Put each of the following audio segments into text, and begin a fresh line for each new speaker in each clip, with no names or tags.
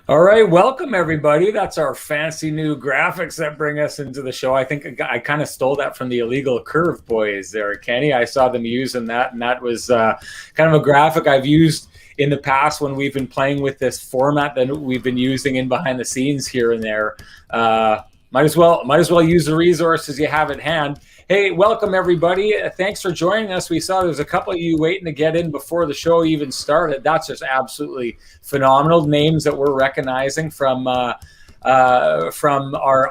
All right, welcome everybody. That's our fancy new graphics that bring us into the show. I think I kind of stole that from the Illegal Curve boys there, Kenny. I saw them using that, and that was kind of a graphic I've used in the past when we've been playing with this format that we've been using in behind the scenes here and there. Might as well use the resources you have at hand. Hey, welcome everybody. Thanks for joining us. We saw there's a couple of you waiting to get in before the show even started. That's just absolutely phenomenal. Names that we're recognizing from our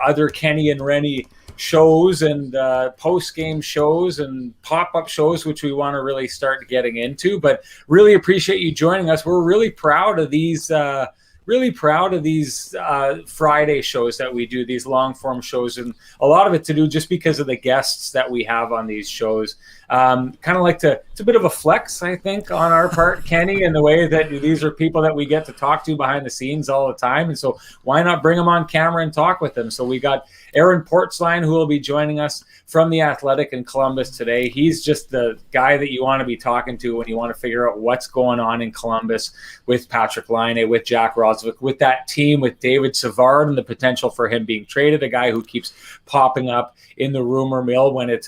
other Kenny and Rennie shows and post-game shows and pop-up shows, which we want to really start getting into. But really appreciate you joining us. We're really proud of these Friday shows that we do, these long form shows, and a lot of it to do just because of the guests that we have on these shows. Kind of like it's a bit of a flex, I think, on our part, Kenny, in the way that these are people that we get to talk to behind the scenes all the time. And so why not bring them on camera and talk with them? So we got Aaron Portzline, who will be joining us from the Athletic in Columbus today. He's just the guy that you want to be talking to when you want to figure out what's going on in Columbus with Patrik Laine, with Jack Roslovic, with that team, with David Savard and the potential for him being traded, a guy who keeps popping up in the rumor mill when it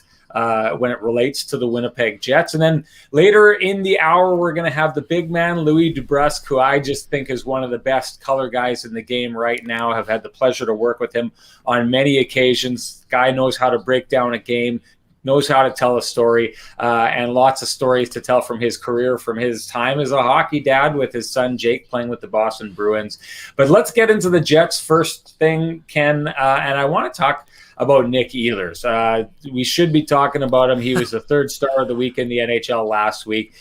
relates to the Winnipeg Jets. And then later in the hour, we're going to have the big man, Louie DeBrusk, who I just think is one of the best color guys in the game right now. I've had the pleasure to work with him on many occasions. Guy knows how to break down a game, knows how to tell a story, and lots of stories to tell from his career, from his time as a hockey dad with his son Jake playing with the Boston Bruins. But let's get into the Jets first thing, Ken, and I want to talk about Nick Ehlers. We should be talking about him. He was the third star of the week in the NHL last week.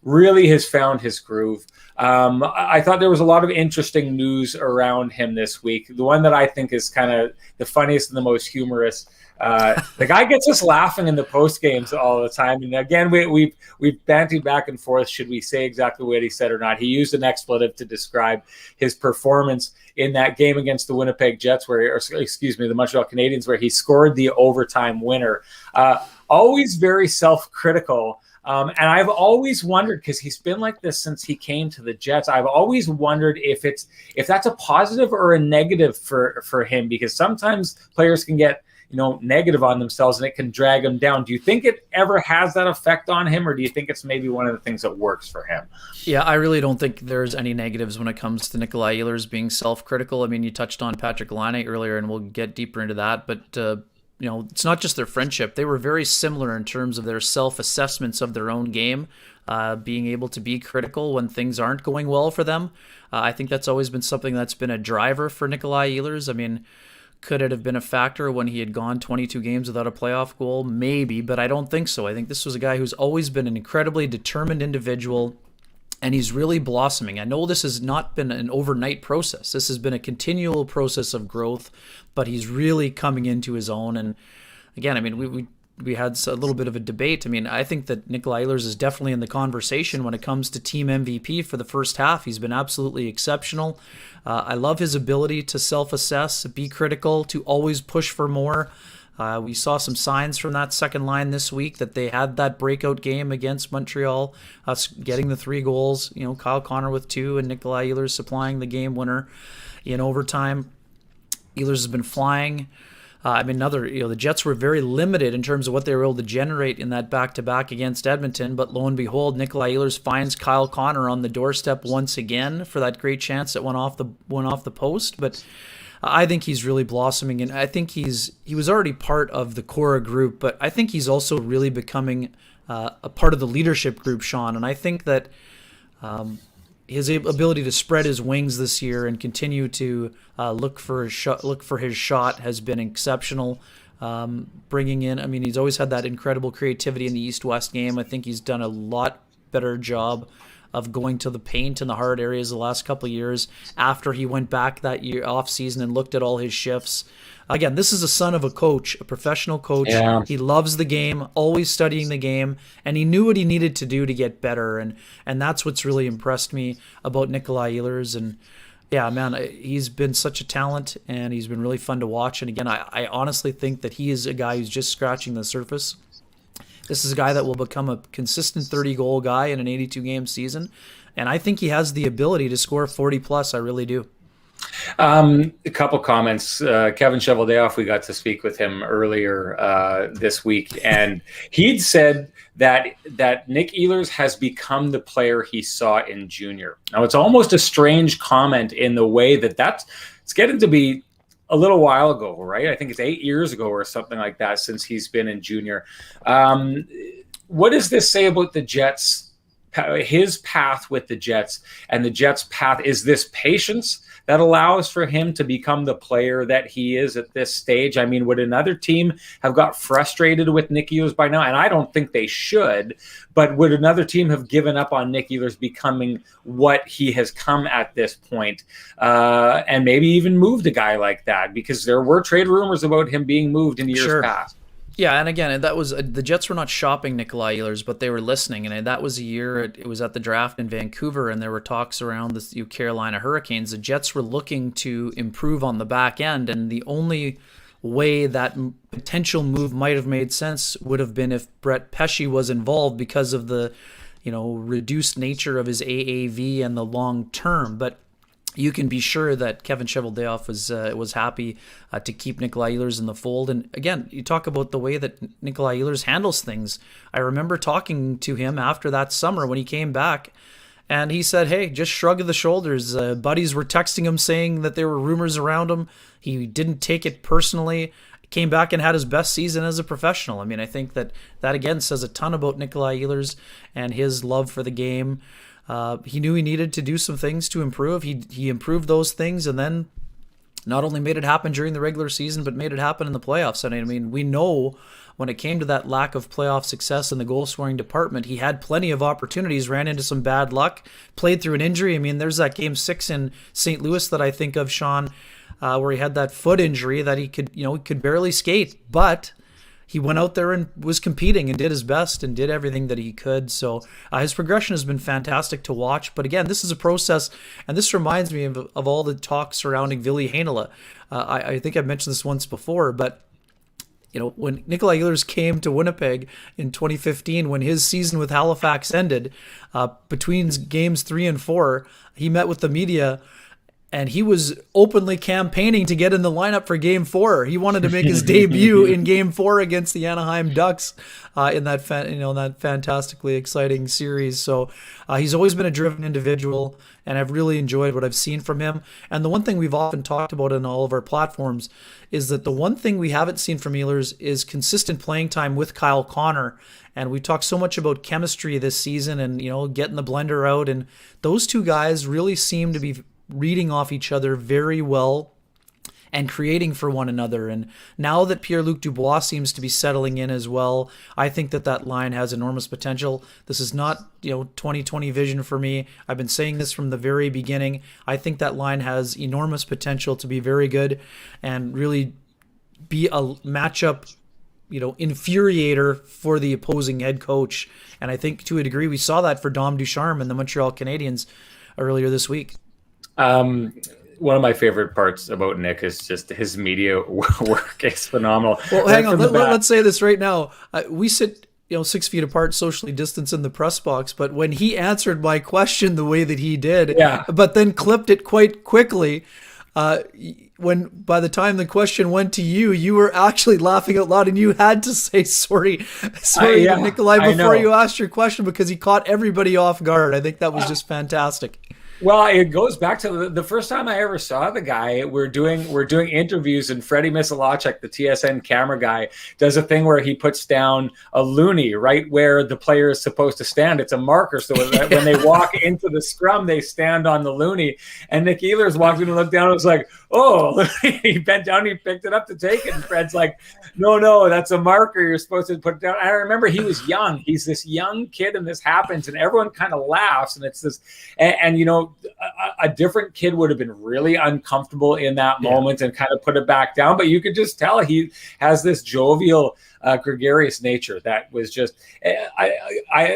Really has found his groove. I thought there was a lot of interesting news around him this week. The one that I think is kind of the funniest and the most humorous. The guy gets us laughing in the post games all the time. And again, we've bantered back and forth. Should we say exactly what he said or not? He used an expletive to describe his performance in that game against the Winnipeg Jets, the Montreal Canadiens, where he scored the overtime winner. Always very self-critical. And I've always wondered, because he's been like this since he came to the Jets, I've always wondered if that's a positive or a negative for him, because sometimes players can get negative on themselves and it can drag them down. Do you think it ever has that effect on him, or do you think it's maybe one of the things that works for him?
Yeah, I really don't think there's any negatives when it comes to Nikolaj Ehlers being self-critical. I mean, you touched on Patrik Laine earlier, and we'll get deeper into that, but it's not just their friendship. They were very similar in terms of their self-assessments of their own game, being able to be critical when things aren't going well for them. I think that's always been something that's been a driver for Nikolaj Ehlers. I mean, could it have been a factor when he had gone 22 games without a playoff goal? Maybe, but I don't think so. I think this was a guy who's always been an incredibly determined individual, and he's really blossoming. I know this has not been an overnight process. This has been a continual process of growth, but he's really coming into his own. And again, I mean, we had a little bit of a debate. I mean, I think that Nikolaj Ehlers is definitely in the conversation when it comes to team MVP for the first half. He's been absolutely exceptional. I love his ability to self-assess, be critical, to always push for more. We saw some signs from that second line this week that they had that breakout game against Montreal, getting the 3 goals. Kyle Connor with 2 and Nikolaj Ehlers supplying the game winner in overtime. Ehlers has been flying. The Jets were very limited in terms of what they were able to generate in that back-to-back against Edmonton, but lo and behold, Nikolaj Ehlers finds Kyle Connor on the doorstep once again for that great chance that went off the post. But I think he's really blossoming, and I think he was already part of the Cora group, but I think he's also really becoming a part of the leadership group, Sean. And I think that his ability to spread his wings this year and continue to look for his shot has been exceptional. Bringing in, I mean, he's always had that incredible creativity in the East-West game. I think he's done a lot better job of going to the paint and the hard areas the last couple of years after he went back that year off season and looked at all his shifts. Again, this is a son of a coach, a professional coach. Yeah. He loves the game, always studying the game, and he knew what he needed to do to get better. And that's what's really impressed me about Nikolaj Ehlers. And yeah, man, he's been such a talent, and he's been really fun to watch. And again, I honestly think that he is a guy who's just scratching the surface. This is a guy that will become a consistent 30-goal guy in an 82-game season, and I think he has the ability to score 40-plus. I really do.
A couple comments. Kevin Cheveldayoff, we got to speak with him earlier this week, and he'd said that Nick Ehlers has become the player he saw in junior. Now, it's almost a strange comment in the way that it's getting to be a little while ago, right? I think it's 8 years ago or something like that since he's been in junior. What does this say about the Jets, his path with the Jets, and the Jets' path? Is this patience that allows for him to become the player that he is at this stage? I mean, would another team have got frustrated with Nick Ehlers by now? And I don't think they should, but would another team have given up on Nick Ehlers becoming what he has come at this point, and maybe even moved a guy like that? Because there were trade rumors about him being moved in years past.
Yeah, and again, that was the Jets were not shopping Nikolaj Ehlers, but they were listening, and that was a year. It was at the draft in Vancouver, and there were talks around the Carolina Hurricanes. The Jets were looking to improve on the back end, and the only way that potential move might have made sense would have been if Brett Pesce was involved because of the, reduced nature of his AAV and the long term, but. You can be sure that Kevin Cheveldayoff was happy to keep Nikolaj Ehlers in the fold. And again, you talk about the way that Nikolaj Ehlers handles things. I remember talking to him after that summer when he came back, and he said, hey, just shrug of the shoulders. Buddies were texting him saying that there were rumors around him. He didn't take it personally. Came back and had his best season as a professional. I mean, I think that again says a ton about Nikolaj Ehlers and his love for the game. He knew he needed to do some things to improve. He improved those things, and then not only made it happen during the regular season, but made it happen in the playoffs. And I mean, we know when it came to that lack of playoff success in the goal-scoring department, he had plenty of opportunities, ran into some bad luck, played through an injury. I mean, there's that Game 6 in St. Louis that I think of, Sean, where he had that foot injury that he could barely skate, but he went out there and was competing and did his best and did everything that he could. So his progression has been fantastic to watch. But again, this is a process, and this reminds me of all the talk surrounding Ville Heinola. I think I've mentioned this once before, but when Nikolaj Ehlers came to Winnipeg in 2015, when his season with Halifax ended, between games 3 and 4, he met with the media. And he was openly campaigning to get in the lineup for Game 4. He wanted to make his debut in Game 4 against the Anaheim Ducks in that that fantastically exciting series. So he's always been a driven individual, and I've really enjoyed what I've seen from him. And the one thing we've often talked about in all of our platforms is that the one thing we haven't seen from Ehlers is consistent playing time with Kyle Connor. And we talked so much about chemistry this season and getting the blender out, and those two guys really seem to be reading off each other very well and creating for one another. And now that Pierre-Luc Dubois seems to be settling in as well, I think that line has enormous potential. This is not 2020 vision for me. I've been saying this from the very beginning. I think that line has enormous potential to be very good and really be a matchup infuriator for the opposing head coach. And I think to a degree we saw that for Dom Ducharme and the Montreal Canadiens earlier this week.
One of my favorite parts about Nick is just his media work is phenomenal.
Well, hang on. Let's say this right now. We sit 6 feet apart, socially distanced in the press box, but when he answered my question the way that he did, but then clipped it quite quickly, when by the time the question went to you, you were actually laughing out loud, and you had to say sorry to Nikolaj before you asked your question because he caught everybody off guard. I think that was just fantastic.
Well, it goes back to the first time I ever saw the guy. We're doing interviews, and Freddie Misalachek, the TSN camera guy, does a thing where he puts down a loonie right where the player is supposed to stand. It's a marker, so that when they walk into the scrum, they stand on the loonie. And Nick Ehlers walked in and looked down and was like, "Oh!" He bent down, he picked it up to take it, and Fred's like, "No, that's a marker. You're supposed to put it down." And I remember he was young. He's this young kid, and this happens, and everyone kind of laughs, and it's this, and a different kid would have been really uncomfortable in that moment and kind of put it back down. But you could just tell he has this jovial, gregarious nature that was just,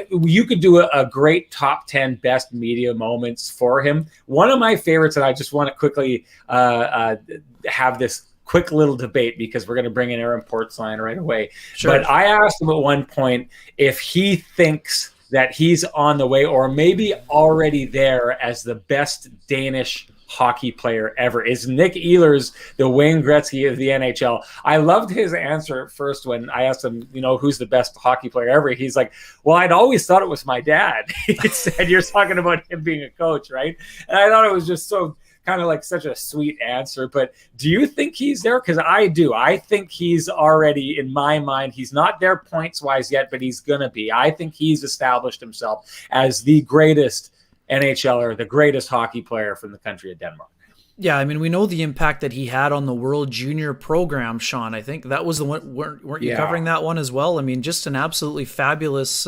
you could do a great top 10 best media moments for him. One of my favorites, and I just want to quickly have this quick little debate because we're going to bring in Aaron Portzline right away. Sure. But I asked him at one point if he thinks that he's on the way or maybe already there as the best Danish hockey player ever? Is Nick Ehlers the Wayne Gretzky of the NHL? I loved his answer at first when I asked him, who's the best hockey player ever? He's like, well, I'd always thought it was my dad. He said, you're talking about him being a coach, right? And I thought it was just so kind of like such a sweet answer. But do you think he's there? Because I do. I think he's already, in my mind, he's not there points wise yet, but he's going to be. I think he's established himself as the greatest NHLer, the greatest hockey player from the country of Denmark.
Yeah, I mean, we know the impact that he had on the World Junior program, Sean. I think that was the one, weren't you covering that one as well? I mean, just an absolutely fabulous,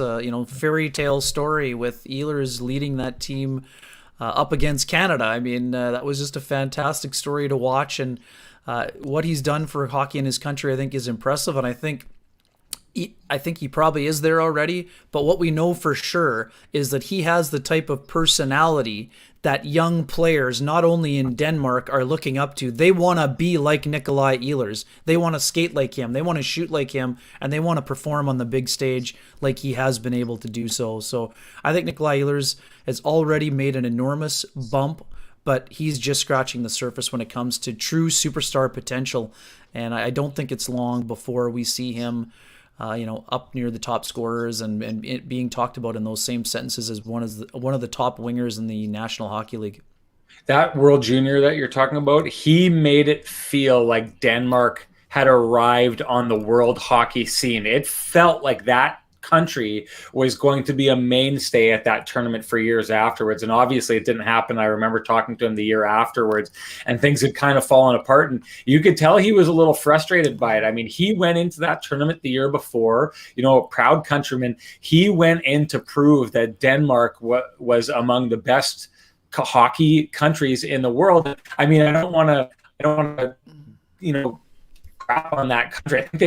fairy tale story with Ehlers leading that team up against Canada. I mean, that was just a fantastic story to watch, and what he's done for hockey in his country, I think, is impressive, and I think he probably is there already, but what we know for sure is that he has the type of personality that young players, not only in Denmark, are looking up to. They want to be like Nikolaj Ehlers. They want to skate like him. They want to shoot like him, and they want to perform on the big stage like he has been able to do so. So I think Nikolaj Ehlers has already made an enormous bump, but he's just scratching the surface when it comes to true superstar potential, and I don't think it's long before we see him up near the top scorers and it being talked about in those same sentences as one of the top wingers in the National Hockey League.
That World Junior that you're talking about, he made it feel like Denmark had arrived on the world hockey scene. It felt like that country was going to be a mainstay at that tournament for years afterwards. And obviously it didn't happen. I remember talking to him the year afterwards, and things had kind of fallen apart. And you could tell he was a little frustrated by it. I mean, he went into that tournament the year before, a proud countryman. He went in to prove that Denmark was among the best hockey countries in the world. I mean, I don't want to, crap on that country. I think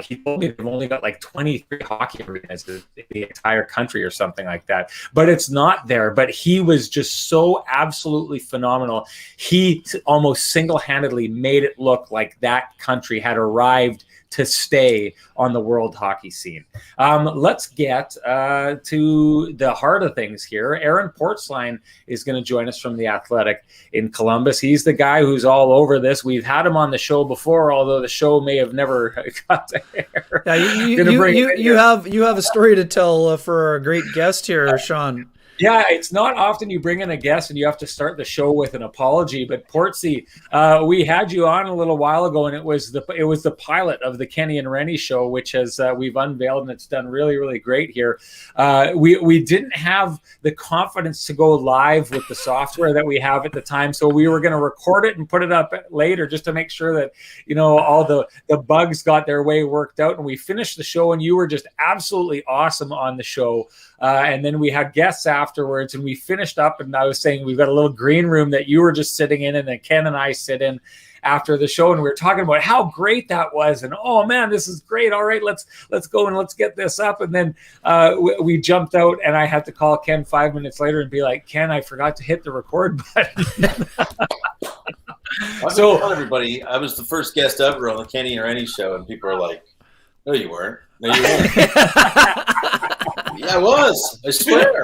he told me they've only got like 23 hockey arenas in the entire country or something like that. But it's not there. But he was just so absolutely phenomenal. He almost single-handedly made it look like that country had arrived to stay on the world hockey scene. Let's get to the heart of things here. Aaron Portzline is going to join us from The Athletic in Columbus. He's the guy who's all over this. We've had him on the show before, although the show may have never got to air.
Yeah, you have a story to tell for our great guest here, Sean.
Yeah, it's not often you bring in a guest and you have to start the show with an apology. But Portsy, we had you on a little while ago, and it was the pilot of the Kenny and Rennie show, which has we've unveiled, and it's done really, really great here. We didn't have the confidence to go live with the software that we have at the time, so we were going to record it and put it up later just to make sure that all the bugs got their way worked out. And we finished the show, and you were just absolutely awesome on the show. And then we had guests afterwards, and we finished up, and I was saying we've got a little green room that you were just sitting in, and then Ken and I sit in after the show, and we were talking about how great that was, and oh man, this is great. All right, let's go and let's get this up. And then we jumped out, and I had to call Ken 5 minutes later and be like, Ken, I forgot to hit the record button.
So telling everybody, I was the first guest ever on the Kenny and Rennie show, and people are like, "No, you weren't. No, you weren't." Yeah, I was. I swear.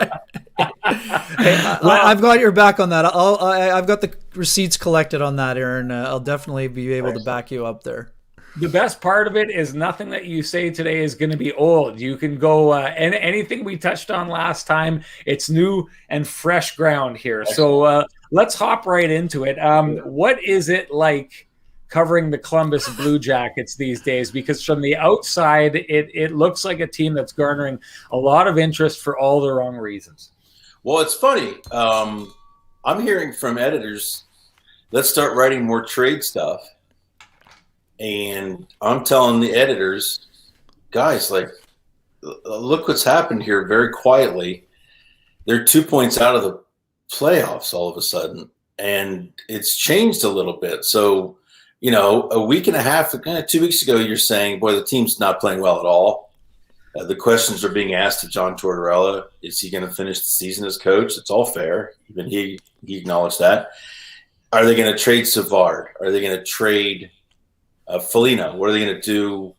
I've got your back on that. I've got the receipts collected on that, Aaron. I'll definitely be able to back you up there.
The best part of it is nothing that you say today is going to be old. You can go and anything we touched on last time. It's new and fresh ground here. So let's hop right into it. What is it like covering the Columbus Blue Jackets these days? Because from the outside, it looks like a team that's garnering a lot of interest for all the wrong reasons.
Well, it's funny. I'm hearing from editors, let's start writing more trade stuff. And I'm telling the editors, guys, like, look what's happened here very quietly. They're 2 points out of the playoffs all of a sudden, and it's changed a little bit. So, a week and a half, 2 weeks ago, you're saying, boy, the team's not playing well at all. The questions are being asked to John Tortorella. Is he going to finish the season as coach? It's all fair. Even he acknowledged that. Are they going to trade Savard? Are they going to trade Foligno? What are they going to do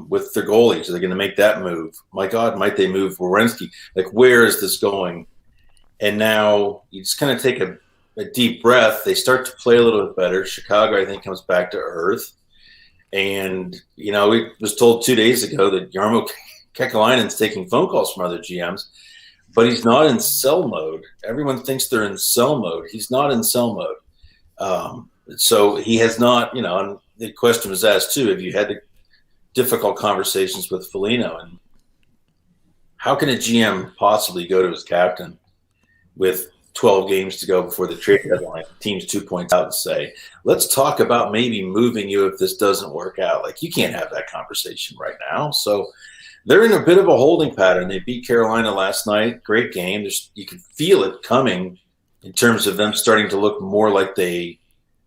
with their goalies? Are they going to make that move? My God, might they move Werenski? Like, where is this going? And now you just kind of take a a deep breath. They start to play a little bit better. Chicago, I think, comes back to earth. And, you know, it was told 2 days ago that Jarmo Kekalainen's taking phone calls from other GMs, but he's not in sell mode. Everyone thinks they're in sell mode. He's not in sell mode. So he has not, you know, and the question was asked too, have you had the difficult conversations with Foligno? And how can a GM possibly go to his captain with 12 games to go before the trade deadline, team's 2 points out, and say, let's talk about maybe moving you if this doesn't work out? Like, you can't have that conversation right now. So they're in a bit of a holding pattern. They beat Carolina last night. Great game. You can feel it coming in terms of them starting to look more like they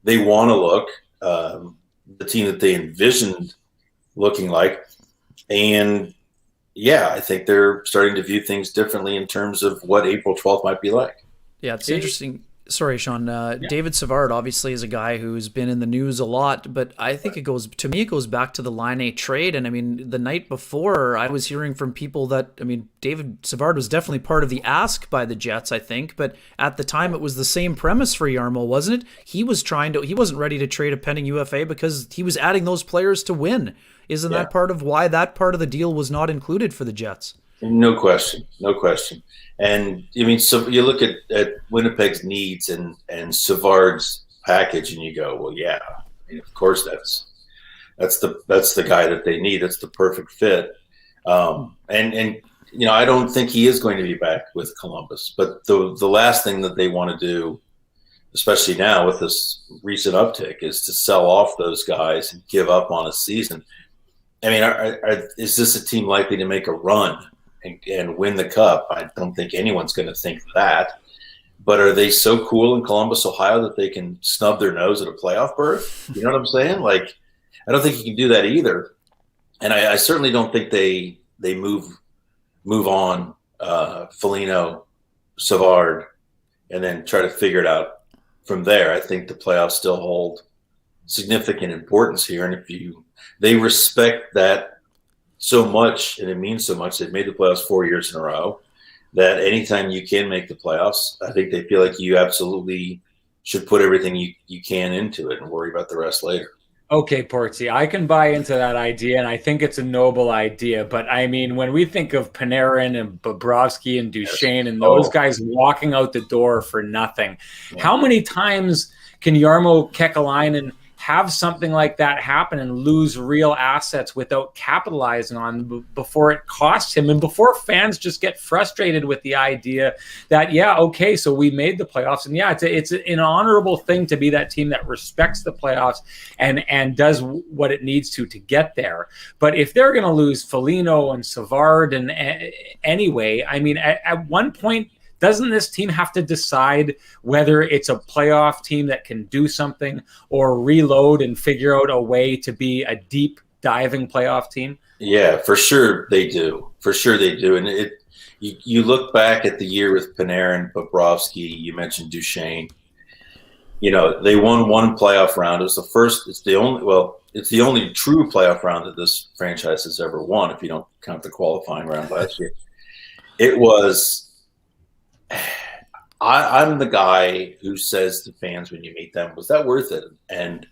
want to look, the team that they envisioned looking like. And, yeah, I think they're starting to view things differently in terms of what April 12th might be like.
Yeah, it's interesting. Sorry, Sean. David Savard obviously is a guy who's been in the news a lot, but I think it goes back to the Laine trade. And I mean, the night before, I was hearing from people that, I mean, David Savard was definitely part of the ask by the Jets, I think, but at the time it was the same premise for Jarmo, wasn't it? He wasn't ready to trade a pending UFA because he was adding those players to win. Isn't that part of why that part of the deal was not included for the Jets? No question.
And I mean, so you look at Winnipeg's needs and Savard's package, and you go, well, yeah, I mean, of course that's the guy that they need. That's the perfect fit. And you know, I don't think he is going to be back with Columbus. But the last thing that they want to do, especially now with this recent uptick, is to sell off those guys and give up on a season. I mean, is this a team likely to make a run and win the cup? I don't think anyone's going to think that. But are they so cool in Columbus, Ohio, that they can snub their nose at a playoff berth? You know what I'm saying? Like, I don't think you can do that either. And I certainly don't think they move on Foligno, Savard, and then try to figure it out from there. I think the playoffs still hold significant importance here. And they respect that so much, and it means so much. They've made the playoffs 4 years in a row, that anytime you can make the playoffs, I think they feel like you absolutely should put everything you can into it and worry about the rest later.
Okay, Portsy, I can buy into that idea, and I think it's a noble idea. But, I mean, when we think of Panarin and Bobrovsky and Duchesne and those guys walking out the door for nothing, how many times can Jarmo Kekalainen have something like that happen and lose real assets without capitalizing on before it costs him and before fans just get frustrated with the idea that, yeah, okay, so we made the playoffs, and yeah, it's an honorable thing to be that team that respects the playoffs and does what it needs to get there. But if they're going to lose Foligno and Savard and anyway, I mean, at one point, doesn't this team have to decide whether it's a playoff team that can do something or reload and figure out a way to be a deep diving playoff team?
Yeah, for sure they do. And you look back at the year with Panarin, Bobrovsky, you mentioned Duchesne. You know, they won one playoff round. It's the only true playoff round that this franchise has ever won, if you don't count the qualifying round last year. It was... I'm the guy who says to fans when you meet them, was that worth it? And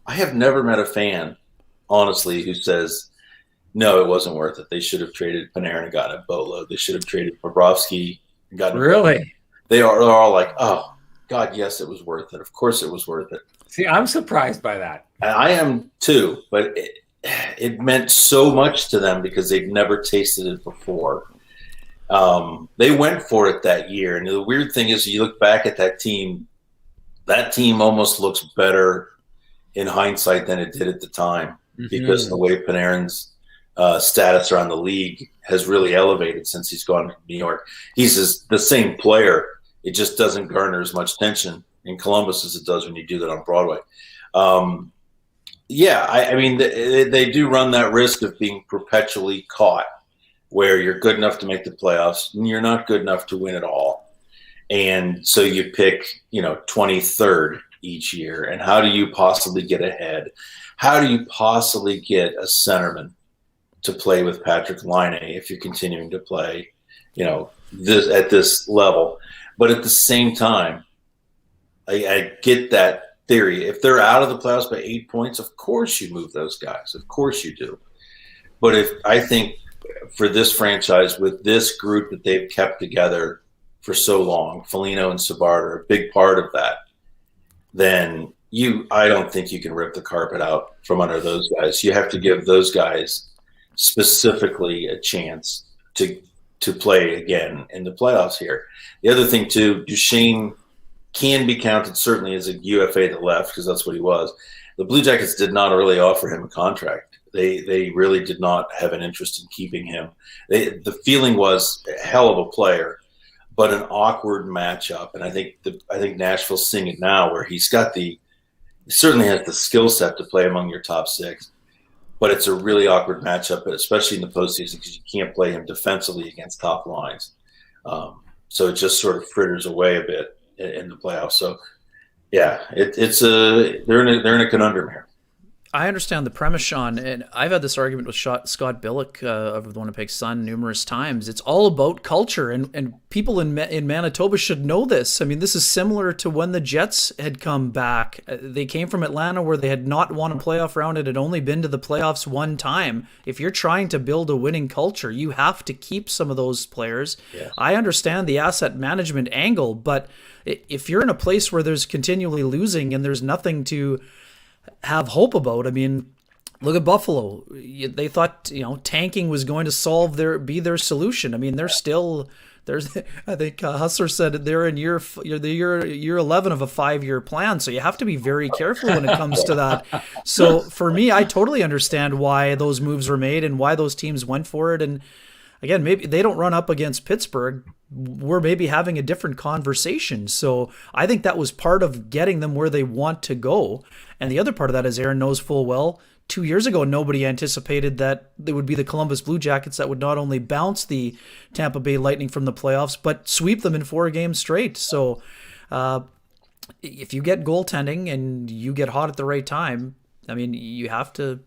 I have never met a fan, honestly, who says, no, it wasn't worth it. They should have traded Panarin and gotten a boatload. They should have traded Bobrovsky and gotten a boatload. They're all like, oh, God, yes, it was worth it. Of course it was worth it.
See, I'm surprised by that.
And I am too, but it meant so much to them because they'd never tasted it before. They went for it that year. And the weird thing is, you look back at that team almost looks better in hindsight than it did at the time, because of the way Panarin's status around the league has really elevated since he's gone to New York. He's the same player. It just doesn't garner as much attention in Columbus as it does when you do that on Broadway. I mean, they do run that risk of being perpetually caught, where you're good enough to make the playoffs and you're not good enough to win it all. And so you pick, 23rd each year. And how do you possibly get ahead? How do you possibly get a centerman to play with Patrik Laine if you're continuing to play, at this level? But at the same time, I get that theory. If they're out of the playoffs by 8 points, of course you move those guys. Of course you do. But I think for this franchise, with this group that they've kept together for so long, Foligno and Savard are a big part of that, then I don't think you can rip the carpet out from under those guys. You have to give those guys specifically a chance to play again in the playoffs here. The other thing, too, Duchesne can be counted certainly as a UFA that left, because that's what he was. The Blue Jackets did not really offer him a contract. They really did not have an interest in keeping him. The feeling was a hell of a player, but an awkward matchup. And I think Nashville's seeing it now, where he certainly has the skill set to play among your top six, but it's a really awkward matchup, especially in the postseason, because you can't play him defensively against top lines. So it just sort of fritters away a bit in the playoffs. So yeah, they're in a conundrum here.
I understand the premise, Sean, and I've had this argument with Scott Billeck of the Winnipeg Sun numerous times. It's all about culture, and people in Manitoba should know this. I mean, this is similar to when the Jets had come back. They came from Atlanta, where they had not won a playoff round and had only been to the playoffs one time. If you're trying to build a winning culture, you have to keep some of those players. Yeah. I understand the asset management angle, but if you're in a place where there's continually losing and there's nothing to have hope about. I mean, look at Buffalo. They thought, tanking was going to be their solution. I mean, I think Hustler said they're in year 11 of a 5-year plan. So you have to be very careful when it comes to that. So for me, I totally understand why those moves were made and why those teams went for it. And again, maybe they don't run up against Pittsburgh. We're maybe having a different conversation. So I think that was part of getting them where they want to go. And the other part of that, as Aaron knows full well, 2 years ago, nobody anticipated that it would be the Columbus Blue Jackets that would not only bounce the Tampa Bay Lightning from the playoffs, but sweep them in 4 games straight. So if you get goaltending and you get hot at the right time, I mean, you have to,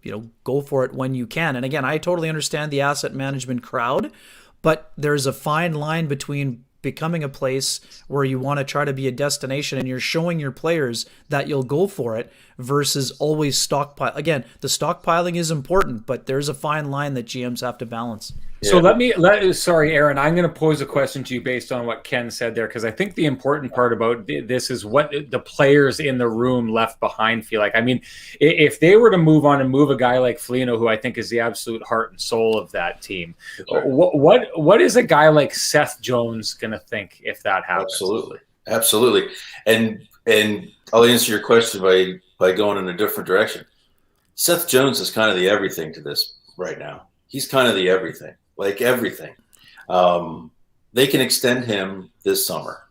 go for it when you can. And again, I totally understand the asset management crowd, but there's a fine line between becoming a place where you want to try to be a destination and you're showing your players that you'll go for it versus always stockpile. Again, the stockpiling is important, but there's a fine line that GMs have to balance.
So sorry, Aaron, I'm going to pose a question to you based on what Ken said there, because I think the important part about this is what the players in the room left behind feel like. I mean, if they were to move on and move a guy like Foligno, who I think is the absolute heart and soul of that team, what is a guy like Seth Jones going to think if that happens?
Absolutely. And I'll answer your question by going in a different direction. Seth Jones is kind of the everything to this right now. He's kind of the everything. Like everything. They can extend him this summer.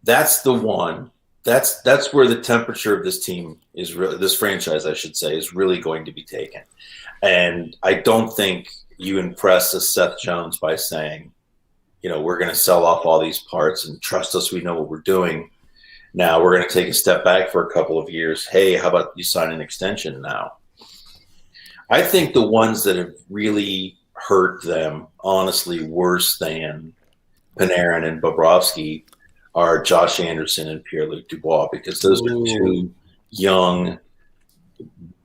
That's the one. That's where the temperature of this team is really, this franchise, I should say, is really going to be taken. And I don't think you impress a Seth Jones by saying, we're going to sell off all these parts and trust us, we know what we're doing. Now we're going to take a step back for a couple of years. Hey, how about you sign an extension now? I think the ones that have really hurt them, honestly, worse than Panarin and Bobrovsky are Josh Anderson and Pierre-Luc Dubois, because those are 2 young,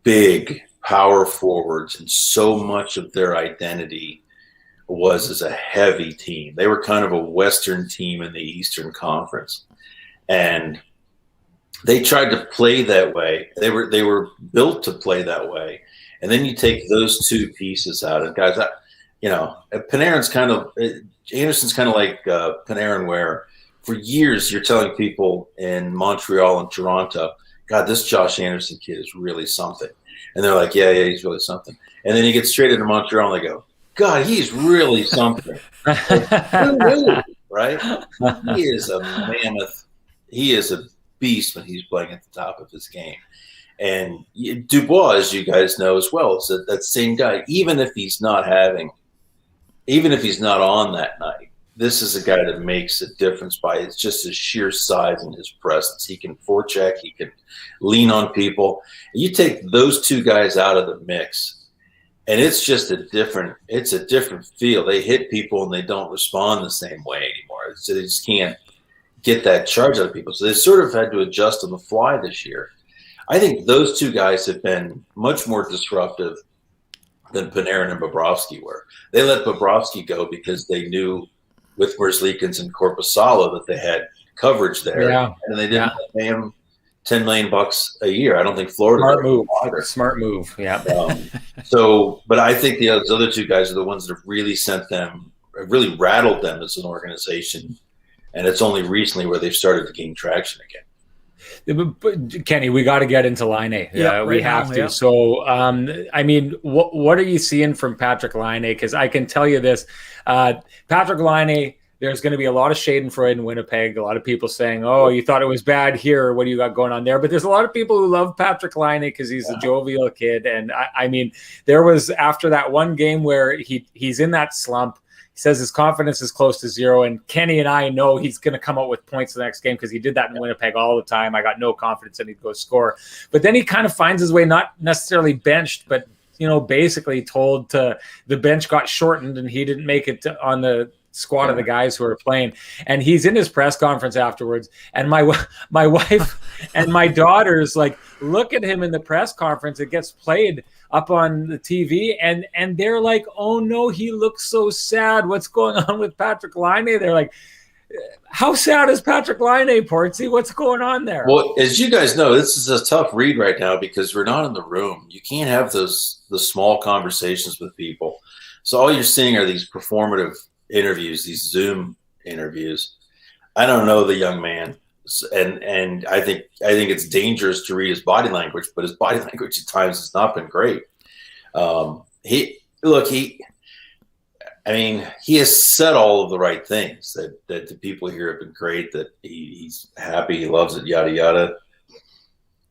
big power forwards, and so much of their identity was as a heavy team. They were kind of a Western team in the Eastern Conference, and they tried to play that way. They were built to play that way. And then you take those 2 pieces out, and guys, Panarin's Anderson's kind of like Panarin, where for years you're telling people in Montreal and Toronto, God, this Josh Anderson kid is really something. And they're like, yeah, he's really something. And then he gets straight into Montreal and they go, God, he's really something. Right? He is a mammoth. He is a beast when he's playing at the top of his game. And Dubois, as you guys know as well, is that same guy. Even if he's not on that night, this is a guy that makes a difference by it's just his sheer size and his presence. He can forecheck, he can lean on people. You take those 2 guys out of the mix, and it's just a different feel. They hit people and they don't respond the same way anymore. So they just can't get that charge out of people. So they sort of had to adjust on the fly this year. I think those two guys have been much more disruptive than Panarin and Bobrovsky were. They let Bobrovsky go because they knew with Merzlikins and Korpisalo that they had coverage there, and they didn't pay him $10 million a year. I don't think Florida.
Smart move. Yeah.
But I think the other two guys are the ones that have really really rattled them as an organization, and it's only recently where they've started to gain traction again.
But Kenny, we got to get into Laine. We have to. Yeah. So, I mean, what are you seeing from Patrik Laine? Because I can tell you this, Patrik Laine, there's going to be a lot of schadenfreude in Winnipeg. A lot of people saying, oh, you thought it was bad here. What do you got going on there? But there's a lot of people who love Patrik Laine because he's a jovial kid. And I mean, there was after that one game where he's in that slump. He says his confidence is close to zero, and Kenny and I know he's going to come out with points the next game because he did that in Winnipeg all the time. I got no confidence that he'd go score. But then he kind of finds his way, not necessarily benched, but basically told to the bench got shortened and he didn't make it on the squad of the guys who are playing. And he's in his press conference afterwards, and my wife and my daughters look at him in the press conference. It gets played up on the TV, and they're like, oh no, he looks so sad. What's going on with Patrik Laine? They're like, how sad is Patrik Laine, Portsy? What's going on there?
Well, as you guys know, this is a tough read right now because we're not in the room. You can't have the small conversations with people. So all you're seeing are these performative interviews, these Zoom interviews. I don't know the young man, and I think it's dangerous to read his body language, but his body language at times has not been great. He has said all of the right things that the people here have been great, that he's happy, he loves it, yada yada.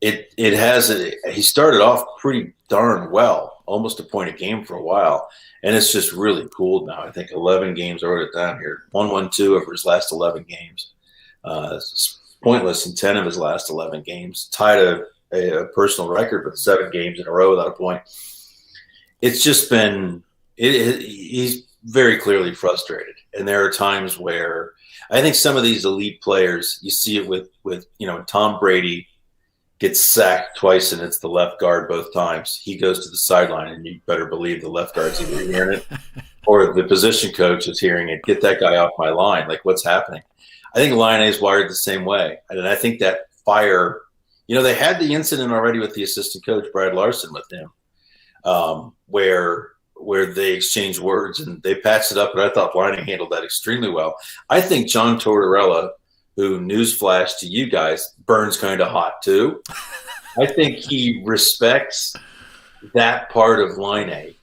He started off pretty darn well, almost a point a game for a while, and it's just really cooled now. I think 11 games, I wrote it down here, 1-1-2 over his last 11 games. It's pointless in 10 of his last 11 games, tied a personal record with 7 games in a row without a point. It's just been he's very clearly frustrated, and there are times where I think some of these elite players, you see it with Tom Brady gets sacked twice and it's the left guard both times. He goes to the sideline, and you better believe the left guard's either hearing it or the position coach is hearing it. Get that guy off my line. Like, what's happening? I think Laine is wired the same way. And I think that fire, they had the incident already with the assistant coach, Brad Larson, with him, where they exchanged words and they patched it up, but I thought Laine handled that extremely well. I think John Tortorella, who, newsflash to you guys, burns kind of hot too. I think he respects that part of Laine,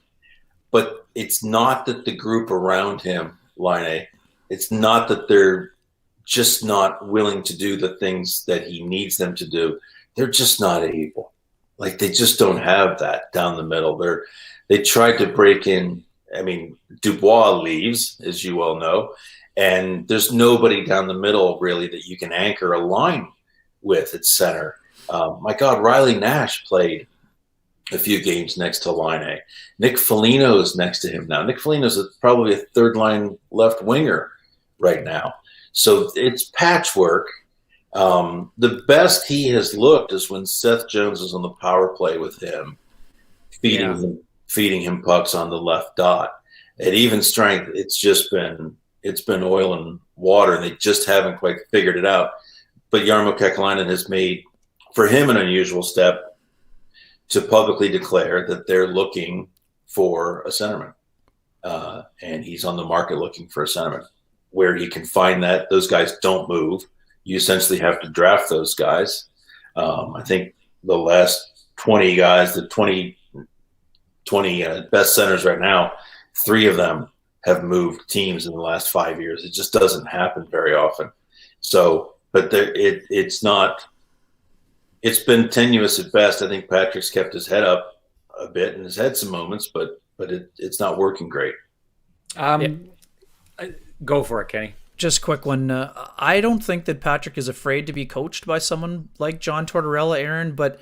but it's not that the group around him, Laine, it's not that they're just not willing to do the things that he needs them to do. They're just not able. Like, they just don't have that down the middle. They tried to break in. I mean, Dubois leaves, as you well know, and there's nobody down the middle really that you can anchor a line with at center. My God, Riley Nash played a few games next to Laine. Nick Foligno is next to him now. Nick Foligno is probably a third-line left winger right now. So it's patchwork. The best he has looked is when Seth Jones was on the power play with him, feeding him pucks on the left dot. At even strength, it's been oil and water, and they just haven't quite figured it out. But Jarmo Kekalainen has made, for him, an unusual step to publicly declare that they're looking for a centerman. And he's on the market looking for a centerman. Where he can find that, those guys don't move. You essentially have to draft those guys. I think the last 20 guys, the 20 best centers right now, 3 of them have moved teams in the last 5 years. It just doesn't happen very often. So, but it's not. It's been tenuous at best. I think Patrick's kept his head up a bit and has had some moments, but it's not working great.
Go for it, Kenny.
Just quick one. I don't think that Patrik is afraid to be coached by someone like John Tortorella, Aaron, but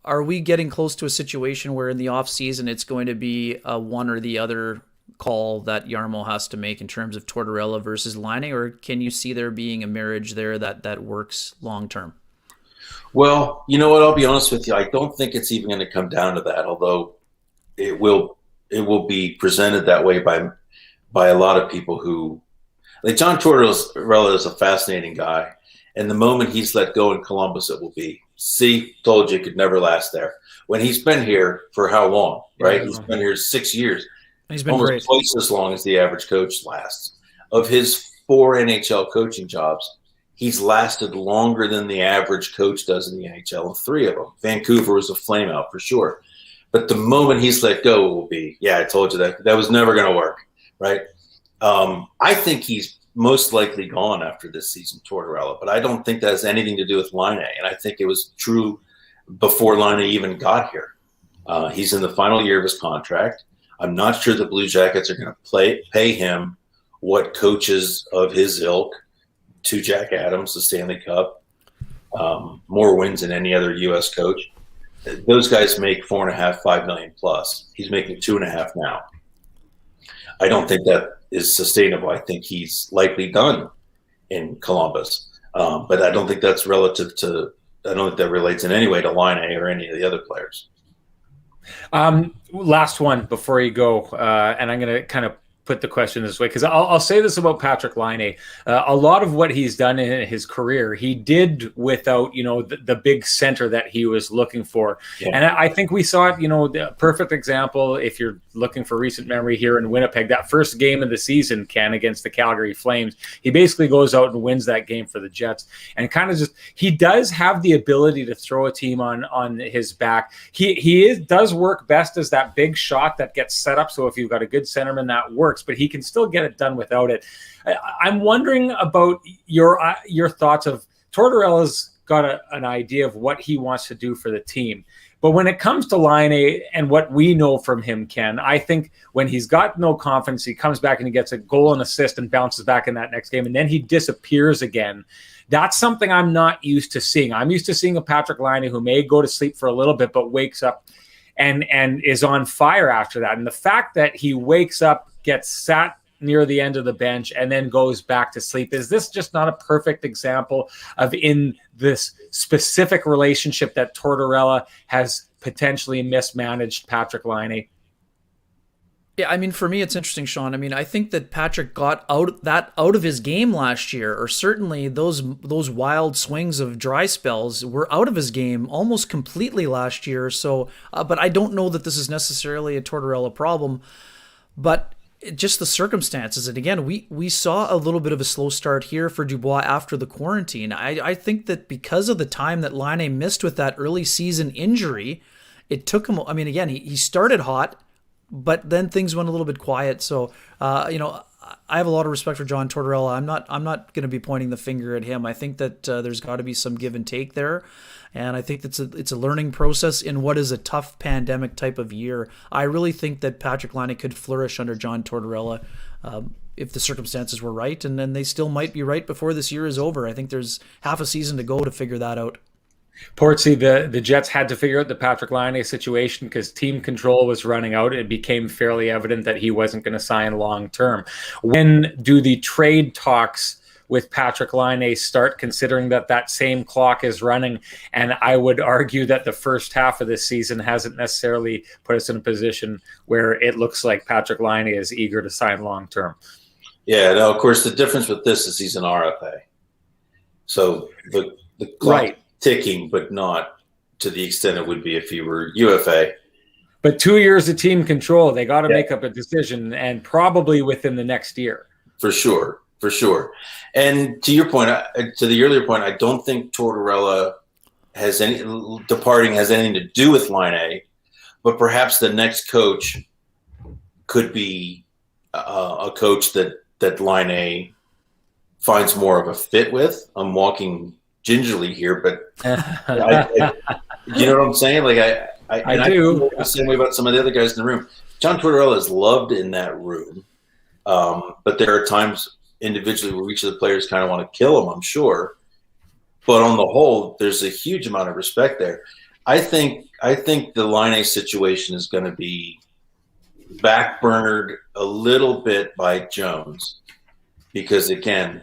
are we getting close to a situation where in the off season it's going to be a one or the other call that Jarmo has to make in terms of Tortorella versus Laine, or can you see there being a marriage there that works long term?
Well, you know what? I'll be honest with you. I don't think it's even going to come down to that, although it will be presented that way by a lot of people who, like John Tortorella is a fascinating guy. And the moment he's let go in Columbus, it will be, see, told you it could never last there. When he's been here for how long, right? He's been here 6 years.
He's been
almost
great.
Twice as long as the average coach lasts. Of his 4 NHL coaching jobs, he's lasted longer than the average coach does in the NHL in 3 of them. Vancouver was a flameout for sure. But the moment he's let go, it will be, yeah, I told you that was never going to work, right? I think he's most likely gone after this season, Tortorella, but I don't think that has anything to do with Laine, and I think it was true before Laine even got here. He's in the final year of his contract. I'm not sure the Blue Jackets are going to pay him what coaches of his ilk, to Jack Adams, the Stanley Cup, more wins than any other U.S. coach. Those guys make $4.5, $5 million plus. He's making $2.5 now. I don't think that is sustainable. I think he's likely done in Columbus, but I don't think that's relative to. I don't think that relates in any way to Laine or any of the other players.
Last one before you go, and I'm going to kind of put the question this way, because I'll say this about Patrik Laine. A lot of what he's done in his career, he did without, the big center that he was looking for. Yeah. And I think we saw it, the perfect example, if you're looking for recent memory here in Winnipeg, that first game of the season, Ken, against the Calgary Flames, he basically goes out and wins that game for the Jets. And kind of just, he does have the ability to throw a team on his back. He does work best as that big shot that gets set up. So if you've got a good centerman, that works, but he can still get it done without it. I'm wondering about your thoughts of Tortorella's got an idea of what he wants to do for the team. But when it comes to Laine and what we know from him, Ken, I think when he's got no confidence, he comes back and he gets a goal and assist and bounces back in that next game, and then he disappears again. That's something I'm not used to seeing. I'm used to seeing a Patrik Laine who may go to sleep for a little bit, but wakes up and is on fire after that. And the fact that he wakes up, gets sat near the end of the bench, and then goes back to sleep, is this just not a perfect example of, in this specific relationship, that Tortorella has potentially mismanaged Patrik Laine?
Yeah, I mean, for me, it's interesting, Sean. I mean, I think that Patrik got out of his game last year, or certainly those wild swings of dry spells were out of his game almost completely last year. So, but I don't know that this is necessarily a Tortorella problem, but just the circumstances. And again, we saw a little bit of a slow start here for Dubois after the quarantine. I think that because of the time that Laine missed with that early season injury, it took him, I mean, again, he started hot, but then things went a little bit quiet. So, I have a lot of respect for John Tortorella. I'm not going to be pointing the finger at him. I think that there's got to be some give and take there, and I think it's a learning process in what is a tough pandemic type of year. I really think that Patrik Laine could flourish under John Tortorella if the circumstances were right, and then they still might be right before this year is over. I think there's half a season to go to figure that out.
Portsy, the Jets had to figure out the Patrik Laine situation because team control was running out. It became fairly evident that he wasn't going to sign long term. When do the trade talks with Patrik Laine start, considering that same clock is running? And I would argue that the first half of this season hasn't necessarily put us in a position where it looks like Patrik Laine is eager to sign long term. Yeah,
no, of course, the difference with this is he's an RFA. So the clock, right, ticking, but not to the extent it would be if he were UFA.
But 2 years of team control, they got to make up a decision, and probably within the next year.
For sure. And to your point, to the earlier point, I don't think Tortorella departing has anything to do with Laine, but perhaps the next coach could be a coach that Laine finds more of a fit with. I'm walking gingerly here, but you know what I'm saying? Like I do the same way about some of the other guys in the room. John Tortorella is loved in that room, but there are times individually where each of the players kind of want to kill him, I'm sure. But on the whole, there's a huge amount of respect there. I think the Laine situation is going to be backburnered a little bit by Jones because, again,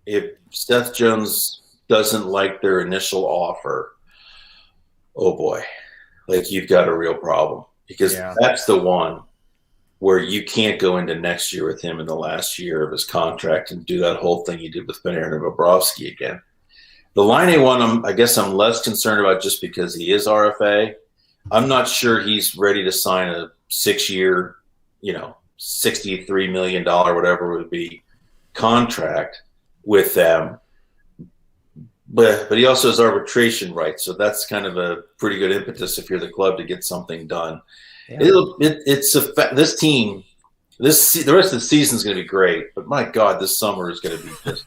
if Seth Jones doesn't like their initial offer, oh boy, like you've got a real problem because that's the one where you can't go into next year with him in the last year of his contract and do that whole thing you did with Panarin and Bobrovsky again. The Laine one, I guess I'm less concerned about just because he is RFA. I'm not sure he's ready to sign a 6-year, $63 million, whatever it would be, contract with them. But he also has arbitration rights, so that's kind of a pretty good impetus if you're the club to get something done. Yeah. This team, the rest of the season is going to be great, but my God, this summer is going to be just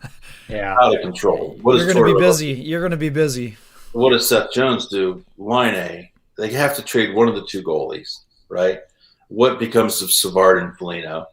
out of control.
You're going to be busy. You're going to be busy.
What does Seth Jones do? Laine, they have to trade one of the two goalies, right? What becomes of Savard and Foligno?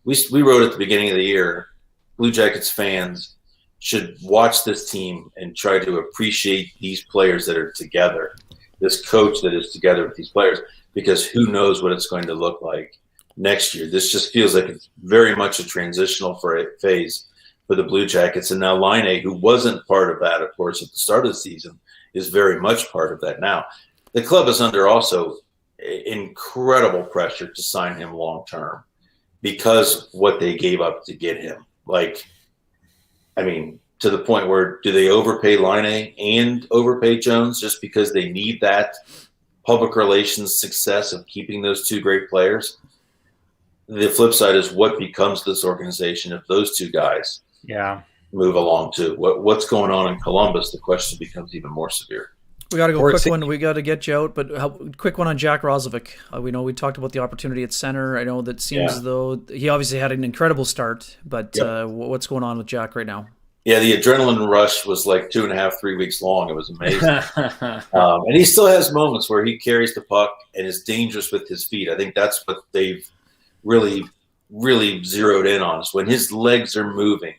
We wrote at the beginning of the year, Blue Jackets fans should watch this team and try to appreciate these players that are together, this coach that is together with these players, because who knows what it's going to look like next year. This just feels like it's very much a transitional phase for the Blue Jackets. And now Laine, who wasn't part of that, of course, at the start of the season, is very much part of that now. The club is under also incredible pressure to sign him long-term because what they gave up to get him. To the point where do they overpay Laine and overpay Jones just because they need that public relations success of keeping those two great players? The flip side is what becomes this organization if those two guys move along too. What's going on in Columbus? The question becomes even more severe.
We got to go quick one. We got to get you out, but quick one on Jack Roslovic. We know we talked about the opportunity at center. I know that seems as though he obviously had an incredible start, but what's going on with Jack right now?
Yeah, the adrenaline rush was like 2.5, 3 weeks long. It was amazing. And he still has moments where he carries the puck and is dangerous with his feet. I think that's what they've really, really zeroed in on is when his legs are moving,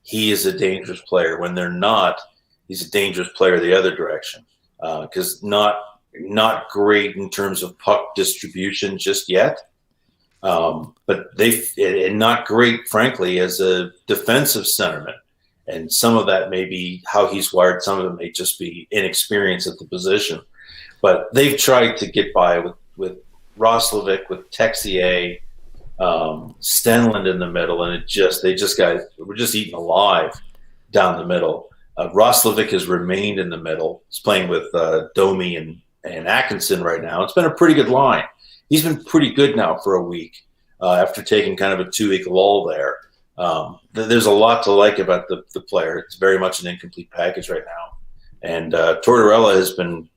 he is a dangerous player. When they're not, he's a dangerous player the other direction. Because not great in terms of puck distribution just yet. But and not great, frankly, as a defensive centerman. And some of that may be how he's wired. Some of it may just be inexperience at the position. But they've tried to get by with Roslovic, with Texier, Stenlund in the middle, and we're just eaten alive down the middle. Roslovic has remained in the middle. He's playing with Domi and Atkinson right now. It's been a pretty good line. He's been pretty good now for a week after taking kind of a 2-week lull there. There's a lot to like about the player. It's very much an incomplete package right now. And Tortorella has been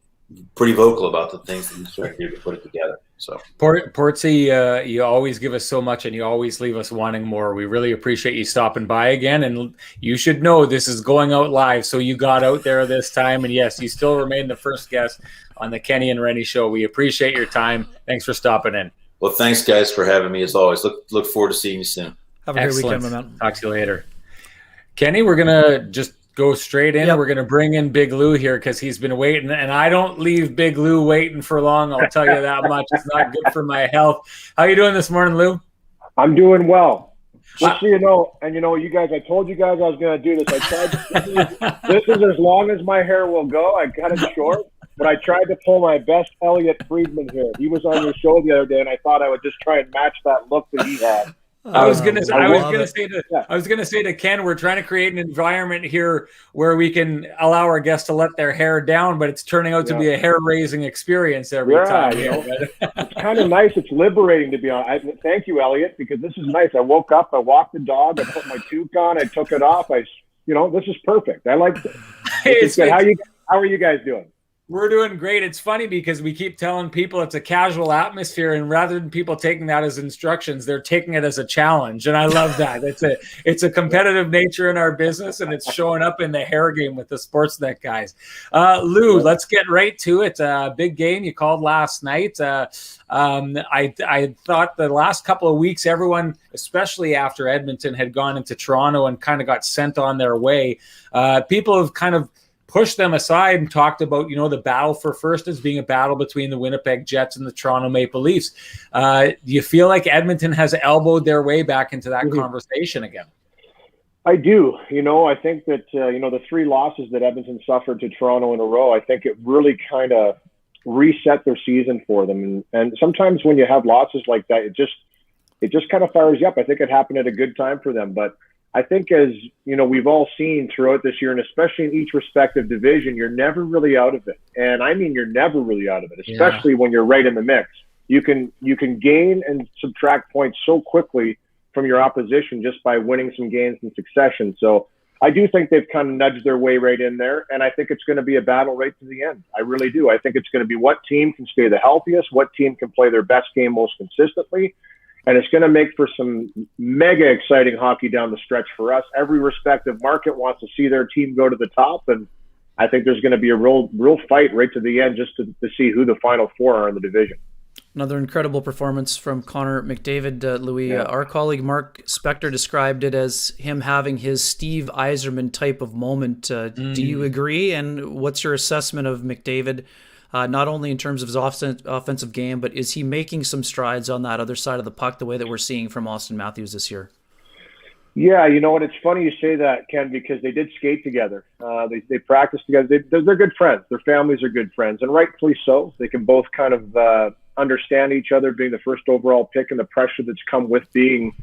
pretty vocal about the things that he's trying to do to put it together. So,
Portsy, you always give us so much and you always leave us wanting more. We really appreciate you stopping by again. And you should know this is going out live, so you got out there this time. And yes, you still remain the first guest on the Kenny and Rennie Show. We appreciate your time. Thanks for stopping in.
Well, thanks, guys, for having me as always. Look forward to seeing you soon.
Have a great weekend, my man.
Talk to you later. Kenny, we're going to just go straight in. Yep. We're going to bring in Big Lou here because he's been waiting, and I don't leave Big Lou waiting for long. I'll tell you that much. It's not good for my health. How you doing this morning, Lou?
I'm doing well. Just so you know, and you guys, I told you guys I was going to do this. I tried. This is as long as my hair will go. I cut it short, but I tried to pull my best Elliot Friedman hair. He was on your show the other day, and I thought I would just try and match that look that he had.
I was gonna say to Ken, we're trying to create an environment here where we can allow our guests to let their hair down, but it's turning out to be a hair-raising experience every time.
It's kind of nice. It's liberating to be on. Thank you, Elliot, because this is nice. I woke up, I walked the dog, I put my toque on, I took it off. This is perfect. I like it. It's good. How are you guys doing?
We're doing great. It's funny because we keep telling people it's a casual atmosphere, and rather than people taking that as instructions, they're taking it as a challenge. And I love that. It's a competitive nature in our business, and it's showing up in the hair game with the Sportsnet guys. Lou, let's get right to it. Big game you called last night. I thought the last couple of weeks, everyone, especially after Edmonton had gone into Toronto and kind of got sent on their way, people have kind of pushed them aside and talked about, the battle for first as being a battle between the Winnipeg Jets and the Toronto Maple Leafs. Do you feel like Edmonton has elbowed their way back into that conversation again?
I do. I think that, the 3 losses that Edmonton suffered to Toronto in a row, I think it really kind of reset their season for them. And sometimes when you have losses like that, it just kind of fires you up. I think it happened at a good time for them. But I think, as we've all seen throughout this year, and especially in each respective division, you're never really out of it. And I mean, you're never really out of it, especially when you're right in the mix. You can gain and subtract points so quickly from your opposition just by winning some games in succession. So I do think they've kind of nudged their way right in there, and I think it's going to be a battle right to the end. I really do. I think it's going to be what team can stay the healthiest, what team can play their best game most consistently, and it's going to make for some mega exciting hockey down the stretch for us. Every respective market wants to see their team go to the top, and I think there's going to be a real fight right to the end just to see who the final 4 are in the division.
Another incredible performance from Connor McDavid, Louis.
Yeah.
Our colleague Mark Spector described it as him having his Steve Yzerman type of moment. Do you agree? And what's your assessment of McDavid, not only in terms of his offensive game, but is he making some strides on that other side of the puck the way that we're seeing from Austin Matthews this year?
Yeah, you know what? It's funny you say that, Ken, because they did skate together. They practiced together. They're good friends. Their families are good friends, and rightfully so. They can both kind of understand each other, being the first overall pick and the pressure that's come with being,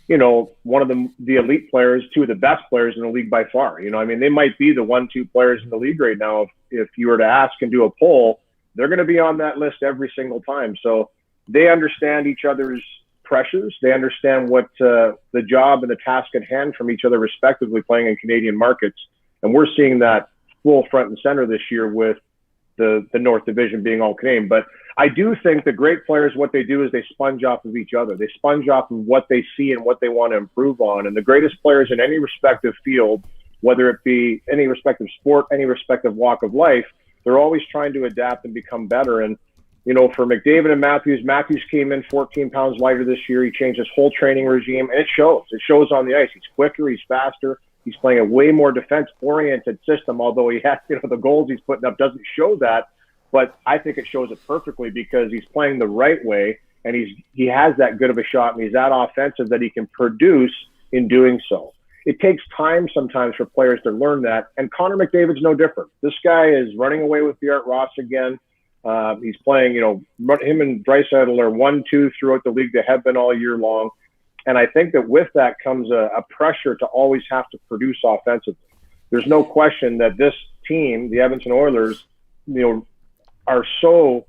one of the elite players, 2 of the best players in the league by far. They might be the 1-2 players in the league right now. If you were to ask and do a poll, they're going to be on that list every single time. So they understand each other's pressures. They understand what the job and the task at hand from each other respectively, playing in Canadian markets. And we're seeing that full front and center this year with the North Division being all Canadian. But I do think the great players, what they do is they sponge off of each other. They sponge off of what they see and what they want to improve on. And the greatest players in any respective field, whether it be any respective sport, any respective walk of life, they're always trying to adapt and become better. And, for McDavid and Matthews came in 14 pounds lighter this year. He changed his whole training regime, and it shows. It shows on the ice. He's quicker. He's faster. He's playing a way more defense-oriented system, although he has, the goals he's putting up doesn't show that. But I think it shows it perfectly because he's playing the right way, and he has that good of a shot, and he's that offensive that he can produce in doing so. It takes time sometimes for players to learn that, and Connor McDavid's no different. This guy is running away with Art Ross again. He's playing, him and Draisaitl are 1-2 throughout the league. They have been all year long. And I think that with that comes a pressure to always have to produce offensively. There's no question that this team, the Edmonton Oilers, are so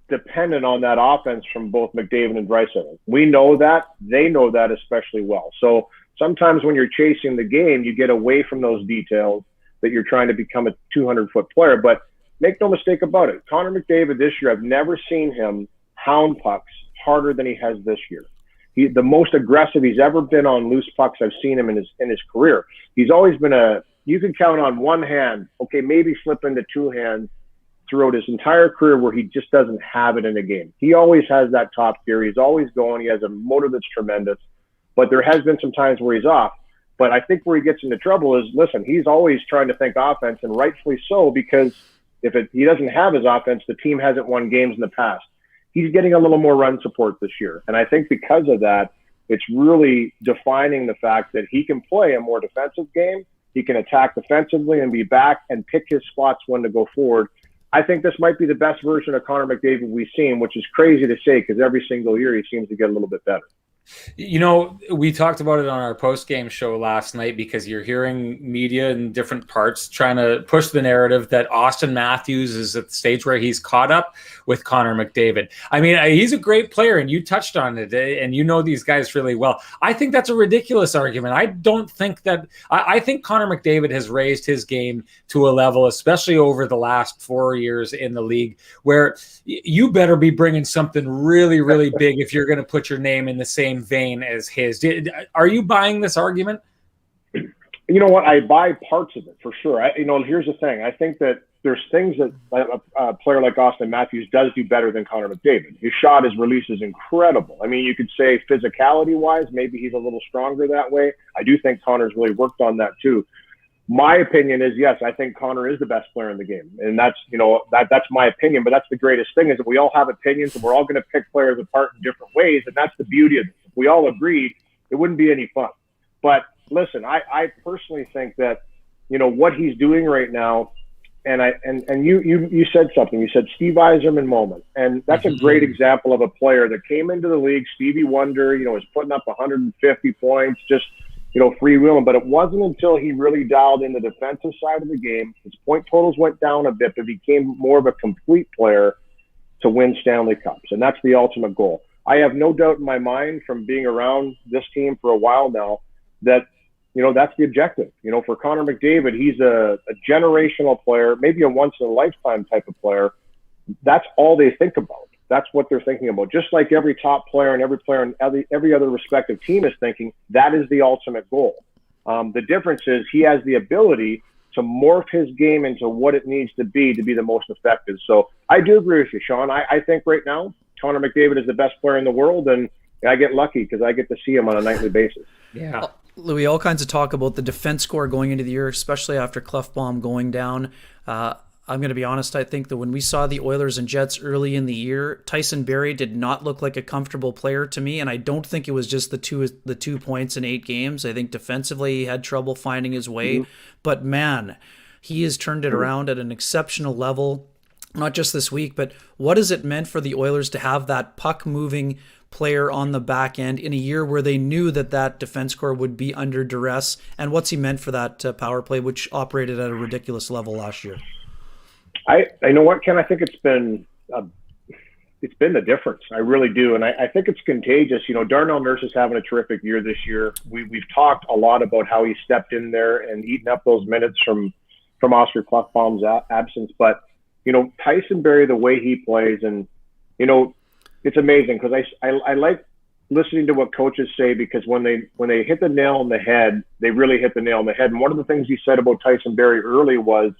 dependent on that offense from both McDavid and Draisaitl. We know that. They know that especially well. So sometimes when you're chasing the game, you get away from those details that you're trying to become a 200-foot player. But make no mistake about it. Connor McDavid this year, I've never seen him hound pucks harder than he has this year. The most aggressive he's ever been on loose pucks I've seen him in his career. He's always been you can count on one hand, okay, maybe slip into 2 hands throughout his entire career where he just doesn't have it in a game. He always has that top gear. He's always going. He has a motor that's tremendous. But there has been some times where he's off. But I think where he gets into trouble is, listen, he's always trying to think offense, and rightfully so, because if he doesn't have his offense, the team hasn't won games in the past. He's getting a little more run support this year. And I think because of that, it's really defining the fact that he can play a more defensive game. He can attack defensively and be back and pick his spots when to go forward. I think this might be the best version of Connor McDavid we've seen, which is crazy to say because every single year he seems to get a little bit better.
We talked about it on our post-game show last night because you're hearing media in different parts trying to push the narrative that Austin Matthews is at the stage where he's caught up with Connor McDavid. I mean, he's a great player, and you touched on it, and you know these guys really well. I think that's a ridiculous argument. I don't think that – I think Connor McDavid has raised his game to a level, especially over the last 4 years in the league, where you better be bringing something really, really big if you're going to put your name in the same vein as his. Are you buying this argument?
You know what? I buy parts of it for sure. Here's the thing. I think that there's things that a player like Austin Matthews does do better than Connor McDavid. His shot, his release is incredible. I mean, you could say physicality-wise, maybe he's a little stronger that way. I do think Connor's really worked on that too. My opinion is, yes, I think Connor is the best player in the game. And that's, that's my opinion. But that's the greatest thing, is that we all have opinions and we're all going to pick players apart in different ways. And that's the beauty of it. If we all agreed, it wouldn't be any fun. But listen, I personally think that, what he's doing right now, and you said something. You said Steve Yzerman moment. And that's a great example of a player that came into the league, Stevie Wonder, was putting up 150 points, just freewheeling. But it wasn't until he really dialed in the defensive side of the game, his point totals went down a bit, but became more of a complete player to win Stanley Cups. And that's the ultimate goal. I have no doubt in my mind, from being around this team for a while now, that, that's the objective. For Connor McDavid, he's a generational player, maybe a once-in-a-lifetime type of player. That's all they think about. That's what they're thinking about. Just like every top player and every player in every other respective team is thinking, that is the ultimate goal. The difference is he has the ability to morph his game into what it needs to be the most effective. So I do agree with you, Sean. I think right now Connor McDavid is the best player in the world, and I get lucky because I get to see him on a nightly basis.
Yeah.
Louis, all kinds of talk about the defense score going into the year, especially after Klefbom going down. I'm going to be honest, I think that when we saw the Oilers and Jets early in the year, Tyson Barrie did not look like a comfortable player to me, and I don't think it was just the 2 points in 8 games. I think defensively he had trouble finding his way, but man, he has turned it around at an exceptional level, not just this week, but what has it meant for the Oilers to have that puck-moving player on the back end in a year where they knew that defense core would be under duress, and what's he meant for that power play, which operated at a ridiculous level last year?
I know what, Ken, I think it's been the difference. I really do. And I think it's contagious. Darnell Nurse is having a terrific year this year. We've talked a lot about how he stepped in there and eaten up those minutes from Oscar Klefbom's absence. But, Tyson Barrie, the way he plays, and, it's amazing because I like listening to what coaches say, because when they hit the nail on the head, they really hit the nail on the head. And one of the things he said about Tyson Barrie early was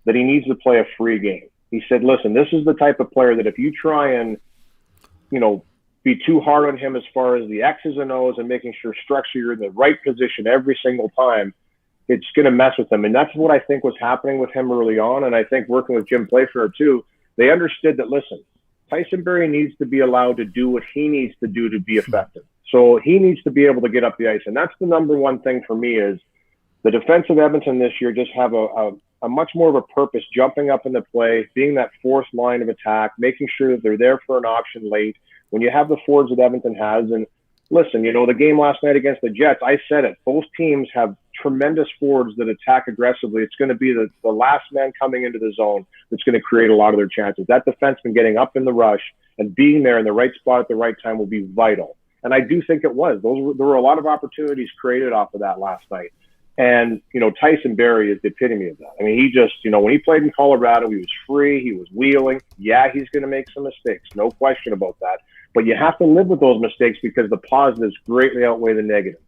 that he needs to play a free game. He said, listen, this is the type of player that if you try and, be too hard on him as far as the X's and O's and making sure structure you're in the right position every single time, it's going to mess with him. And that's what I think was happening with him early on. And I think working with Jim Playfair too, they understood that, listen, Tyson Barrie needs to be allowed to do what he needs to do to be effective. So he needs to be able to get up the ice. And that's the number one thing for me, is the defense of Edmonton this year just have a much more of a purpose, jumping up in the play, being that fourth line of attack, making sure that they're there for an option late. When you have the forwards that Edmonton has, and listen, the game last night against the Jets, I said it, both teams have tremendous forwards that attack aggressively. It's going to be the last man coming into the zone that's going to create a lot of their chances. That defenseman getting up in the rush and being there in the right spot at the right time will be vital. And I do think it was. There were a lot of opportunities created off of that last night. And, Tyson Barrie is the epitome of that. I mean, he just, when he played in Colorado, he was free, he was wheeling. Yeah, he's going to make some mistakes, no question about that. But you have to live with those mistakes because the positives greatly outweigh the negatives.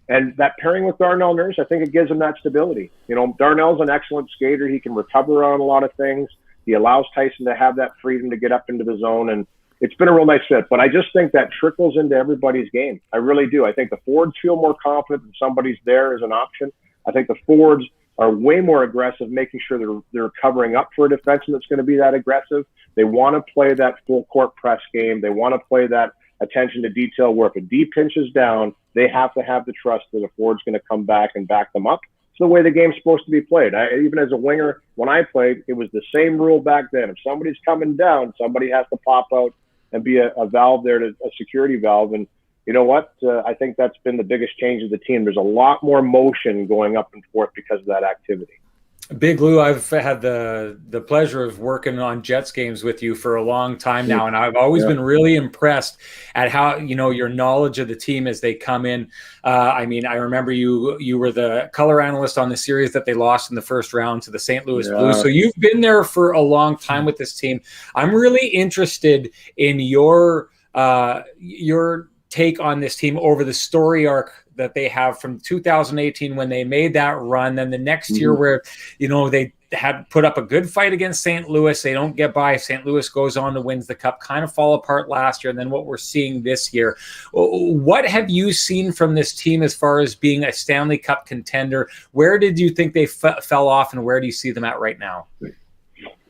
And that pairing with Darnell Nurse, I think it gives him that stability. Darnell's an excellent skater. He can recover on a lot of things. He allows Tyson to have that freedom to get up into the zone. And it's been a real nice fit. But I just think that trickles into everybody's game. I really do. I think the forwards feel more confident that somebody's there as an option. I think the forwards are way more aggressive, making sure they're covering up for a defenseman that's going to be that aggressive. They want to play that full court press game. They want to play that attention to detail where if a D pinches down, they have to have the trust that the forward's going to come back and back them up. It's the way the game's supposed to be played. Even as a winger, when I played, it was the same rule back then. If somebody's coming down, somebody has to pop out and be a valve there, a security valve. And you know what? I think that's been the biggest change of the team. There's a lot more motion going up and forth because of that activity.
Big Lou, I've had the pleasure of working on Jets games with you for a long time now, and I've always been really impressed at how your knowledge of the team as they come in. I remember you were the color analyst on the series that they lost in the first round to the St. Louis Blues, so you've been there for a long time with this team. I'm really interested in your take on this team over the story arc that they have from 2018 when they made that run. Then the next year where, they had put up a good fight against St. Louis. They don't get by. St. Louis goes on to wins the cup, kind of fall apart last year. And then what we're seeing this year, what have you seen from this team as far as being a Stanley Cup contender? Where did you think they fell off, and where do you see them at right now?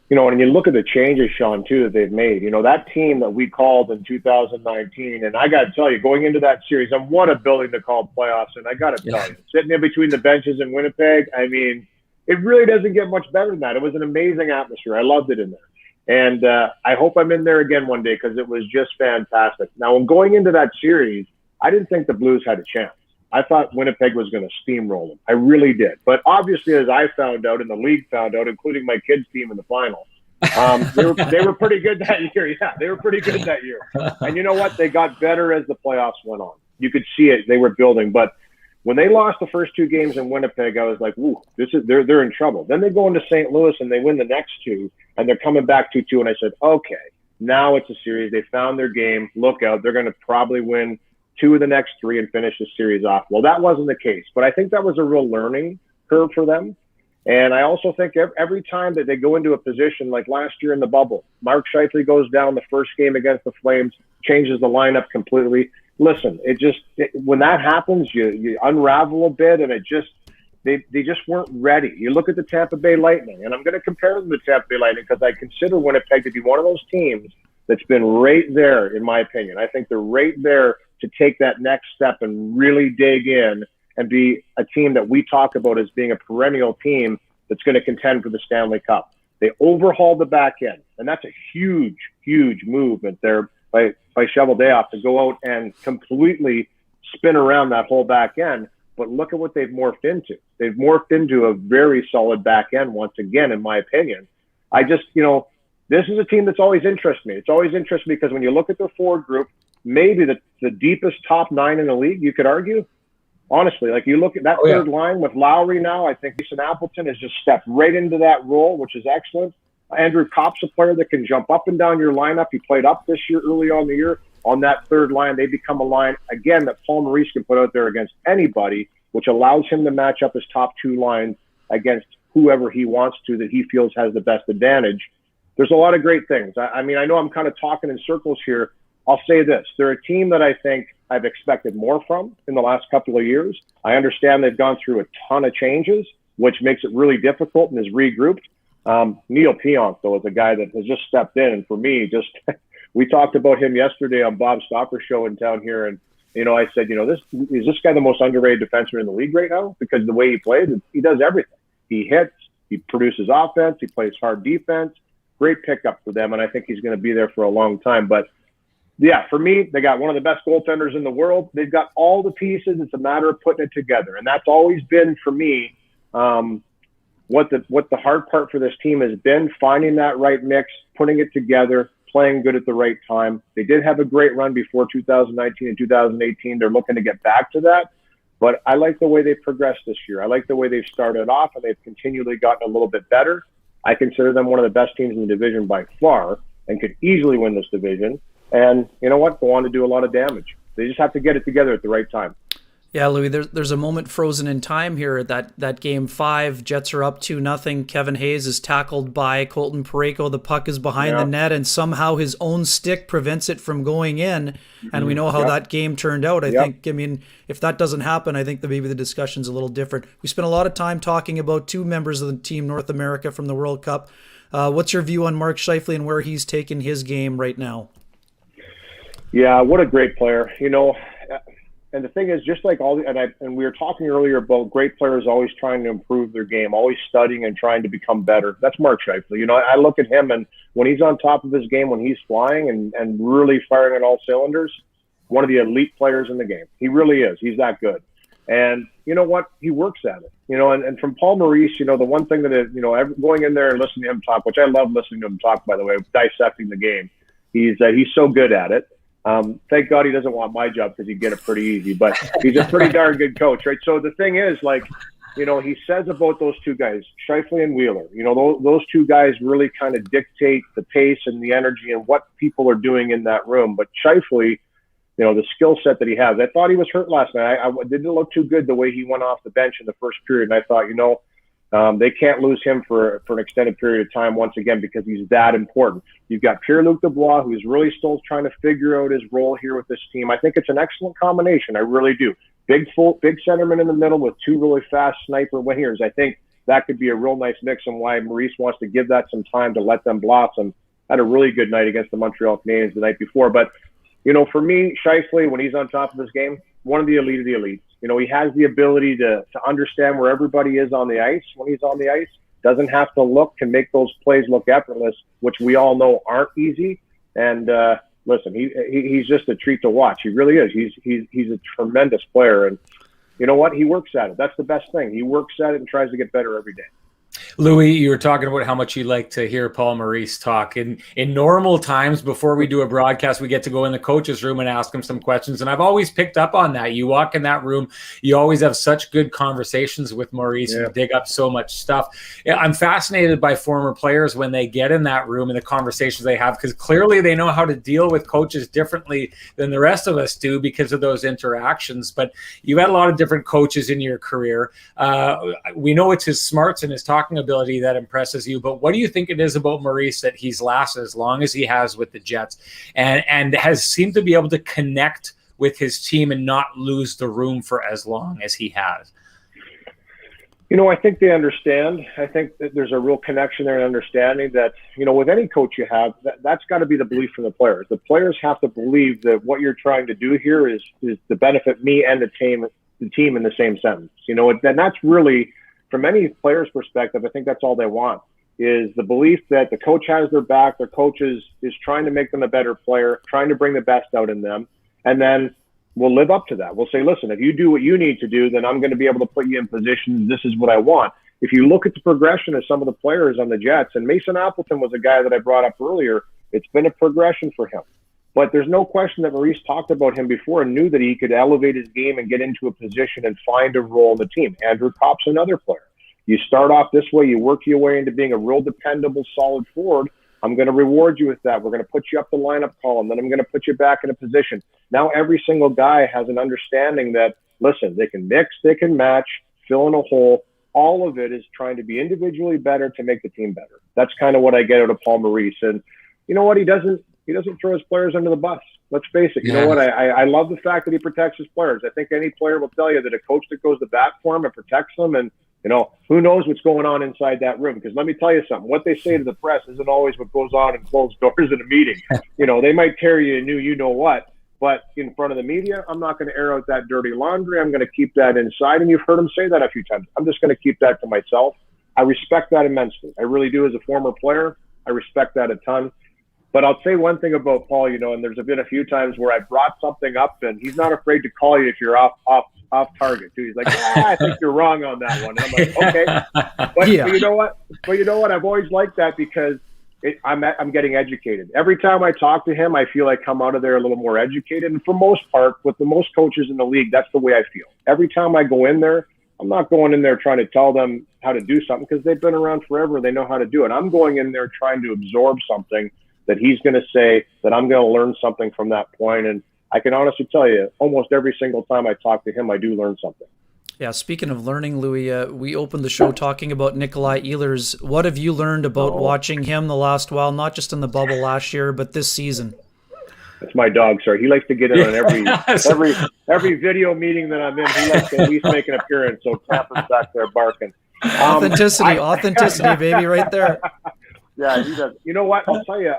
When you look at the changes, Sean, too, that they've made, that team that we called in 2019, and I got to tell you, going into that series, and what a building to call playoffs. And I got to tell you, sitting in between the benches in Winnipeg, I mean, it really doesn't get much better than that. It was an amazing atmosphere. I loved it in there. And I hope I'm in there again one day because it was just fantastic. Now, when going into that series, I didn't think the Blues had a chance. I thought Winnipeg was going to steamroll them. I really did. But obviously, as I found out and the league found out, including my kids' team in the final, they were pretty good that year. Yeah, they were pretty good that year. And you know what? They got better as the playoffs went on. You could see it. They were building. But when they lost the first two games in Winnipeg, I was like, "Ooh, they're in trouble." Then they go into St. Louis and they win the next two, and they're coming back 2-2. And I said, "Okay, now it's a series. They found their game. Look out. They're going to probably win 2 of the next 3 and finish the series off." Well, that wasn't the case, but I think that was a real learning curve for them. And I also think every time that they go into a position, like last year in the bubble, Mark Scheifele goes down the first game against the Flames, changes the lineup completely. Listen, when that happens, you unravel a bit, and they just weren't ready. You look at the Tampa Bay Lightning, and I'm going to compare them to the Tampa Bay Lightning because I consider Winnipeg to be one of those teams that's been right there, in my opinion. I think they're right there to take that next step and really dig in and be a team that we talk about as being a perennial team that's going to contend for the Stanley Cup. They overhauled the back end, and that's a huge, huge movement there by Cheveldayoff to go out and completely spin around that whole back end. But look at what they've morphed into. They've morphed into a very solid back end once again, in my opinion. I just, this is a team that's always interested me. It's always interested me because when you look at their forward group, maybe the deepest top 9 in the league, you could argue. Honestly, like you look at that third line with Lowry now, I think Mason Appleton has just stepped right into that role, which is excellent. Andrew Kopp's a player that can jump up and down your lineup. He played up this year, early on in the year. On that third line, they become a line, again, that Paul Maurice can put out there against anybody, which allows him to match up his top 2 lines against whoever he wants to that he feels has the best advantage. There's a lot of great things. I mean, I know I'm kind of talking in circles here. I'll say this. They're a team that I think I've expected more from in the last couple of years. I understand they've gone through a ton of changes, which makes it really difficult and is regrouped. Neil Pionk, though, is a guy that has just stepped in. And for me, we talked about him yesterday on Bob Stopper's show in town here. And, I said, is this guy the most underrated defenseman in the league right now? Because the way he plays, he does everything. He hits, he produces offense, he plays hard defense. Great pickup for them. And I think he's going to be there for a long time. But yeah, for me, they got one of the best goaltenders in the world. They've got all the pieces. It's a matter of putting it together. And that's always been, for me, what the hard part for this team has been, finding that right mix, putting it together, playing good at the right time. They did have a great run before 2019 and 2018. They're looking to get back to that. But I like the way they've progressed this year. I like the way they've started off, and they've continually gotten a little bit better. I consider them one of the best teams in the division by far and could easily win this division. And you know what? Go on to do a lot of damage. They just have to get it together at the right time.
Yeah, Louie, there's a moment frozen in time here. That game 5, Jets are up 2-0. Kevin Hayes is tackled by Colton Parayko. The puck is behind the net, and somehow his own stick prevents it from going in. And we know how that game turned out. I think, if that doesn't happen, I think that maybe the discussion's a little different. We spent a lot of time talking about 2 members of the Team North America from the World Cup. What's your view on Mark Scheifele and where he's taken his game right now?
Yeah, what a great player. And the thing is, just like and we were talking earlier about great players always trying to improve their game, always studying and trying to become better. That's Mark Scheifele. I look at him, and when he's on top of his game, when he's flying and really firing on all cylinders, one of the elite players in the game. He really is. He's that good. And you know what? He works at it. And from Paul Maurice, the one thing that, going in there and listening to him talk, which I love listening to him talk, by the way, dissecting the game. He's so good at it. Thank God he doesn't want my job because he'd get it pretty easy, but he's a pretty darn good coach, right? So the thing is, he says about those 2 guys, Scheifele and Wheeler, those 2 guys really kind of dictate the pace and the energy and what people are doing in that room. But Scheifele, the skill set that he has. I thought he was hurt last night. I didn't look too good the way he went off the bench in the first period. And I thought, they can't lose him for an extended period of time once again because he's that important. You've got Pierre-Luc Dubois, who's really still trying to figure out his role here with this team. I think it's an excellent combination. I really do. Big centerman in the middle with two really fast sniper wingers. I think that could be a real nice mix, and why Maurice wants to give that some time to let them blossom. Had a really good night against the Montreal Canadiens the night before. But, for me, Scheifele, when he's on top of his game, one of the elite of the elites. He has the ability to understand where everybody is on the ice when he's on the ice. Doesn't have to look, can make those plays look effortless, which we all know aren't easy. And listen, he's just a treat to watch. He really is. He's a tremendous player. And you know what? He works at it. That's the best thing. He works at it and tries to get better every day.
Louie, you were talking about how much you like to hear Paul Maurice talk. In normal times, before we do a broadcast, we get to go in the coach's room and ask him some questions. And I've always picked up on that. You walk in that room, you always have such good conversations with Maurice and dig up so much stuff. I'm fascinated by former players when they get in that room and the conversations they have, because clearly they know how to deal with coaches differently than the rest of us do because of those interactions. But you've had a lot of different coaches in your career. We know it's his smarts and his talking ability that impresses you, but what do you think it is about Maurice that he's lasted as long as he has with the Jets and has seemed to be able to connect with his team and not lose the room for as long as he has?
I think they understand. I think that there's a real connection there and understanding that, with any coach you have, that's got to be the belief from the players. The players have to believe that what you're trying to do here is to benefit me and the team in the same sentence. And that's really, from any player's perspective, I think that's all they want, is the belief that the coach has their back, their coach is trying to make them a better player, trying to bring the best out in them, and then we'll live up to that. We'll say, listen, if you do what you need to do, then I'm going to be able to put you in position. This is what I want. If you look at the progression of some of the players on the Jets, and Mason Appleton was a guy that I brought up earlier, it's been a progression for him. But there's no question that Maurice talked about him before and knew that he could elevate his game and get into a position and find a role in the team. Andrew Kopp's another player. You start off this way, you work your way into being a real dependable, solid forward. I'm going to reward you with that. We're going to put you up the lineup column. Then I'm going to put you back in a position. Now every single guy has an understanding that, listen, they can mix, they can match, fill in a hole. All of it is trying to be individually better to make the team better. That's kind of what I get out of Paul Maurice. And you know what? He doesn't throw his players under the bus. Let's face it. You know what? I love the fact that he protects his players. I think any player will tell you that a coach that goes to bat for him and protects them, and who knows what's going on inside that room? Because let me tell you something. What they say to the press isn't always what goes on in closed doors in a meeting. They might tear you a new you-know-what, but in front of the media, I'm not going to air out that dirty laundry. I'm going to keep that inside. And you've heard him say that a few times. I'm just going to keep that to myself. I respect that immensely. I really do as a former player. I respect that a ton. But I'll say one thing about Paul, and there's been a few times where I brought something up, and he's not afraid to call you if you're off target too. He's like, I think you're wrong on that one. And I'm like, okay. But you know what? I've always liked that because I'm getting educated. Every time I talk to him, I feel I come out of there a little more educated. And for most part, with the most coaches in the league, that's the way I feel. Every time I go in there, I'm not going in there trying to tell them how to do something because they've been around forever. They know how to do it. I'm going in there trying to absorb something that he's going to say, that I'm going to learn something from that point. And I can honestly tell you, almost every single time I talk to him, I do learn something.
Yeah, speaking of learning, Louie, we opened the show talking about Nikolaj Ehlers. What have you learned about watching him the last while, not just in the bubble last year, but this season?
That's my dog, sir. He likes to get in on every video meeting that I'm in. He likes to at least make an appearance, so Tapper's back there barking. Authenticity,
baby, right there.
Yeah, he does. You know what? I'll tell you,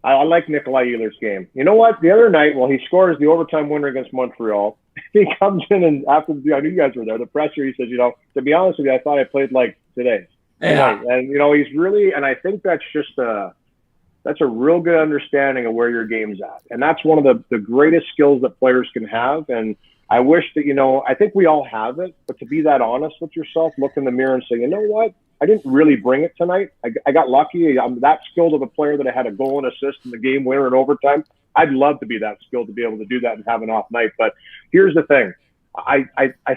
I like Nikolaj Ehlers' game. You know what? The other night, he scores the overtime winner against Montreal. He comes in and after I knew you guys were there, the presser, he says, to be honest with you, I thought I played like today.
Yeah.
And, he's really, and I think that's just that's a real good understanding of where your game's at. And that's one of the greatest skills that players can have. And I wish that, I think we all have it, but to be that honest with yourself, look in the mirror and say, you know what? I didn't really bring it tonight. I got lucky. I'm that skilled of a player that I had a goal and assist in the game winner in overtime. I'd love to be that skilled to be able to do that and have an off night. But here's the thing. I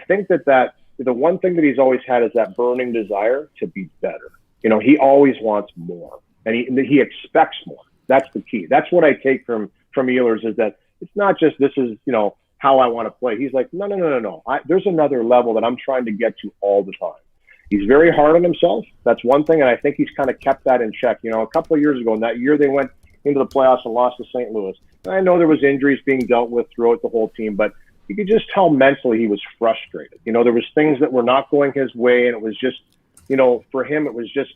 think that the one thing that he's always had is that burning desire to be better. He always wants more, and he expects more. That's the key. That's what I take from Ehlers, is that it's not just this is, you know, how I want to play. He's like, no. There's another level that I'm trying to get to all the time. He's very hard on himself. That's one thing, and I think he's kind of kept that in check. You know, a couple of years ago, in that year they went into the playoffs and lost to St. Louis. And I know there was injuries being dealt with throughout the whole team, but you could just tell mentally he was frustrated. You know, there was things that were not going his way, and it was just, you know, for him, it was just,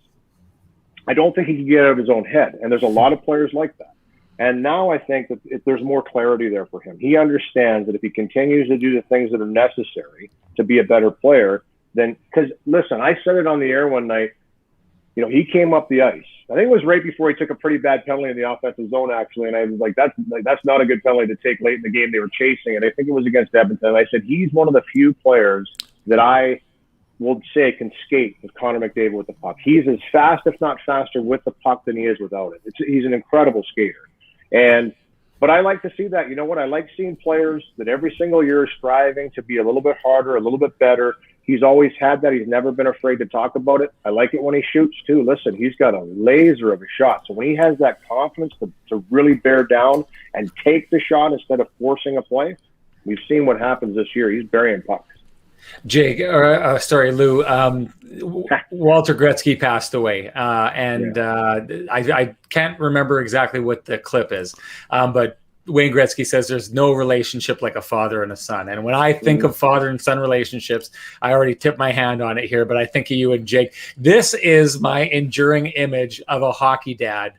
I don't think he could get out of his own head. And there's a lot of players like that. And now I think that there's more clarity there for him. He understands that if he continues to do the things that are necessary to be a better player, then, because listen, I said it on the air one night, you know, he came up the ice. I think it was right before he took a pretty bad penalty in the offensive zone, actually. And I was like, that's not a good penalty to take late in the game. They were chasing it. I think it was against Edmonton. I said, he's one of the few players that I will say can skate with Connor McDavid with the puck. He's as fast, if not faster, with the puck than he is without it. He's an incredible skater. But I like to see that. You know what? I like seeing players that every single year are striving to be a little bit harder, a little bit better. He's always had that. He's never been afraid to talk about it. I like it when he shoots too. Listen, he's got a laser of a shot. So when he has that confidence to really bear down and take the shot instead of forcing a play, we've seen what happens this year. He's burying pucks.
Jake, Lou, Walter Gretzky passed away, I can't remember exactly what the clip is, but Wayne Gretzky says there's no relationship like a father and a son. And when I think of father and son relationships, I already tipped my hand on it here, but I think of you and Jake. This is my enduring image of a hockey dad.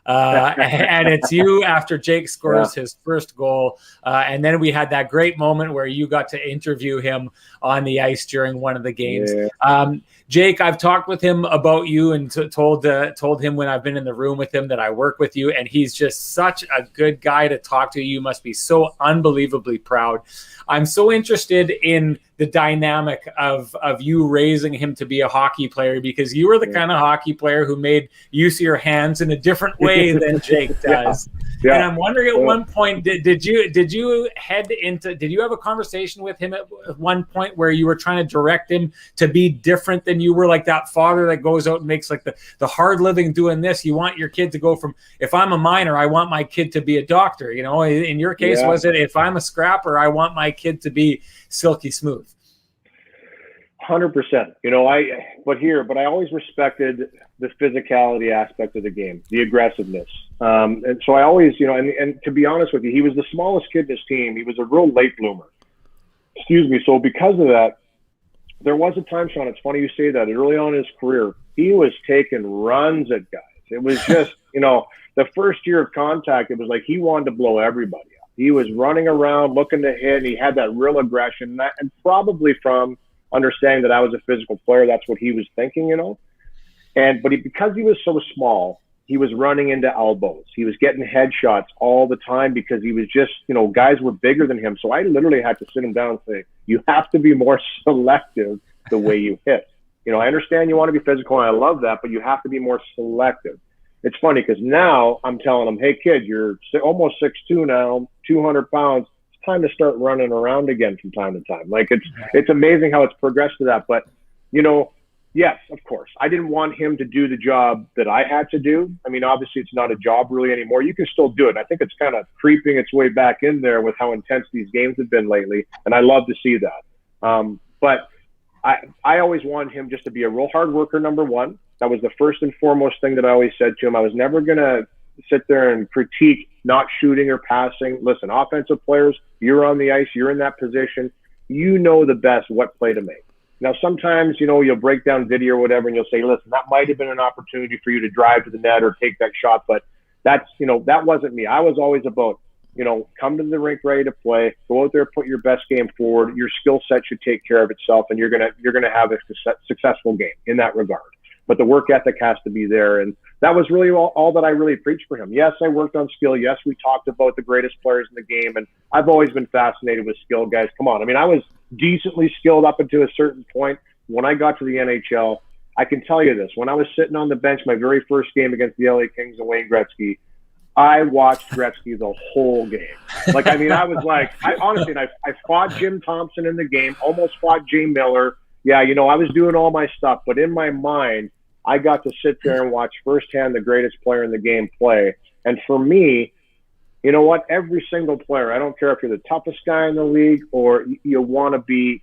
And it's you after Jake scores his first goal. And then we had that great moment where you got to interview him on the ice during one of the games. Yeah. Jake, I've talked with him about you and told him when I've been in the room with him that I work with you, and he's just such a good guy to talk to. You must be so unbelievably proud. I'm so interested in the dynamic of you raising him to be a hockey player, because you were the kind of hockey player who made use of your hands in a different way than Jake does. Yeah. And I'm wondering at one point, did you have a conversation with him at one point where you were trying to direct him to be different than you were, like that father that goes out and makes like the hard living doing this? You want your kid to go from, if I'm a miner, I want my kid to be a doctor. You know, in your case, was it, if I'm a scrapper, I want my kid to be silky smooth?
100%. You know, but I always respected the physicality aspect of the game, the aggressiveness. And so I always, you know, and to be honest with you, he was the smallest kid in his team. He was a real late bloomer. So because of that, there was a time, Sean, it's funny you say that, early on in his career, he was taking runs at guys. It was just, you know, the first year of contact, it was like he wanted to blow everybody up. He was running around looking to hit, and he had that real aggression, and probably from understanding that I was a physical player, that's what he was thinking, you know. Because he was so small, he was running into elbows. He was getting headshots all the time because he was just, you know, guys were bigger than him. So I literally had to sit him down and say, you have to be more selective the way you hit. You know, I understand you want to be physical, and I love that, but you have to be more selective. It's funny because now I'm telling him, hey, kid, you're almost 6'2" now, 200 pounds. It's time to start running around again from time to time. Like, it's amazing how it's progressed to that. But, you know, yes, of course. I didn't want him to do the job that I had to do. I mean, obviously, it's not a job really anymore. You can still do it. I think it's kind of creeping its way back in there with how intense these games have been lately, and I love to see that. But I always wanted him just to be a real hard worker, number one. That was the first and foremost thing that I always said to him. I was never going to sit there and critique not shooting or passing. Listen, offensive players, you're on the ice, you're in that position. You know the best what play to make. Now, sometimes, you know, you'll break down video or whatever, and you'll say, listen, that might have been an opportunity for you to drive to the net or take that shot. But that's, you know, that wasn't me. I was always about, you know, come to the rink ready to play, go out there, put your best game forward. Your skill set should take care of itself, and you're gonna have a successful game in that regard. But the work ethic has to be there. And that was really all that I really preached for him. Yes, I worked on skill. Yes, we talked about the greatest players in the game. And I've always been fascinated with skill, guys. Come on. I mean, I was decently skilled up until a certain point. When I got to the NHL, I can tell you this. When I was sitting on the bench, my very first game against the LA Kings and Wayne Gretzky, I watched Gretzky the whole game. Like, I mean, I was like, honestly, I fought Jim Thompson in the game, almost fought Jay Miller. Yeah, you know, I was doing all my stuff, but in my mind, I got to sit there and watch firsthand the greatest player in the game play. And for me, you know what? Every single player, I don't care if you're the toughest guy in the league or you want to be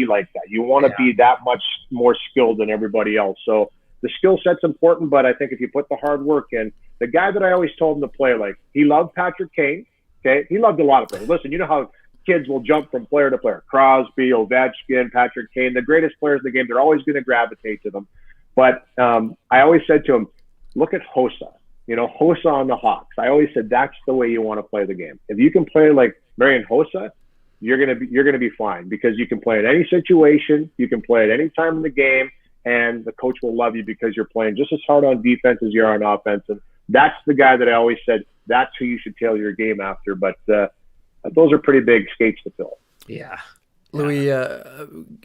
like that. You want to be that much more skilled than everybody else. So the skill set's important, but I think if you put the hard work in, the guy that I always told him to play like, he loved Patrik Laine. Okay, he loved a lot of players. Listen, you know how kids will jump from player to player. Crosby, Ovechkin, Patrik Laine, the greatest players in the game. They're always going to gravitate to them. But I always said to him, look at Hossa. You know, Hossa on the Hawks. I always said that's the way you want to play the game. If you can play like Marian Hossa, you're gonna be fine because you can play in any situation, you can play at any time in the game, and the coach will love you because you're playing just as hard on defense as you are on offense. And that's the guy that I always said that's who you should tailor your game after. But those are pretty big skates to fill.
Yeah.
Louie,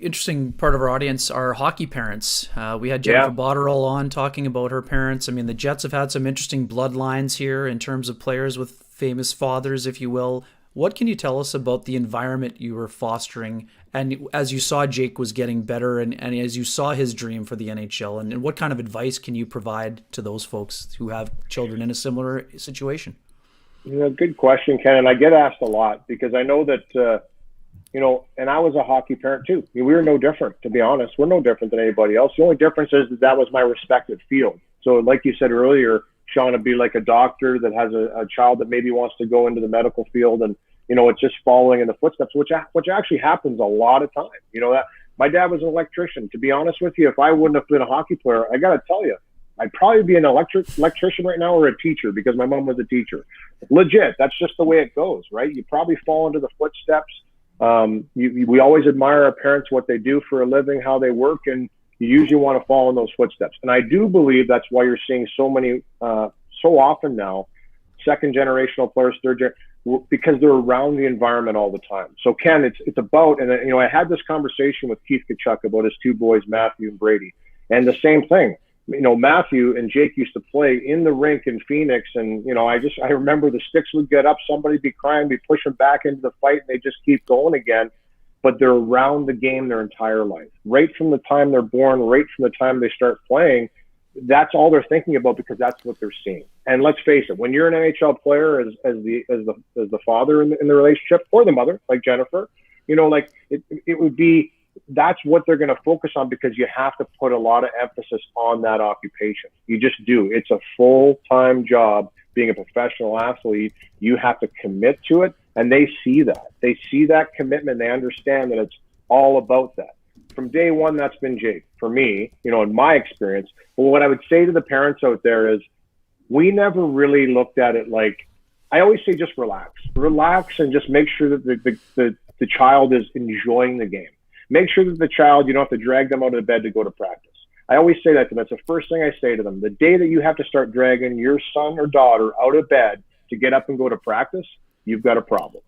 interesting part of our audience are hockey parents. We had Jennifer Botterill on talking about her parents. I mean, the Jets have had some interesting bloodlines here in terms of players with famous fathers, if you will. What can you tell us about the environment you were fostering? And as you saw Jake was getting better and as you saw his dream for the NHL, and what kind of advice can you provide to those folks who have children in a similar situation?
Good question, Ken. And I get asked a lot because I know that, and I was a hockey parent too. I mean, we were no different, to be honest. We're no different than anybody else. The only difference is that was my respected field. So like you said earlier, Sean, would be like a doctor that has a child that maybe wants to go into the medical field and, it's just following in the footsteps, which actually happens a lot of times. That my dad was an electrician. To be honest with you, if I wouldn't have been a hockey player, I got to tell you, I'd probably be an electrician right now or a teacher because my mom was a teacher. Legit. That's just the way it goes, right? You probably fall into the footsteps. We always admire our parents, what they do for a living, how they work, and you usually want to follow in those footsteps. And I do believe that's why you're seeing so many, so often now, second generational players, third gen, because they're around the environment all the time. So Ken, it's about, and I had this conversation with Keith Tkachuk about his two boys, Matthew and Brady, and the same thing. Matthew and Jake used to play in the rink in Phoenix, and I remember the sticks would get up, somebody'd be crying, be pushing back into the fight, and they just keep going again. But they're around the game their entire life, right from the time they're born, right from the time they start playing. That's all they're thinking about because that's what they're seeing. And let's face it, when you're an NHL player as the father in the relationship, or the mother, like Jennifer, it would be. That's what they're going to focus on because you have to put a lot of emphasis on that occupation. You just do. It's a full-time job being a professional athlete. You have to commit to it, and they see that. They see that commitment. They understand that it's all about that. From day one, that's been Jake. For me, in my experience, but what I would say to the parents out there is we never really looked at it like, I always say just relax. Relax and just make sure that the child is enjoying the game. Make sure that the child, you don't have to drag them out of bed to go to practice. I always say that to them. That's the first thing I say to them. The day that you have to start dragging your son or daughter out of bed to get up and go to practice, you've got a problem.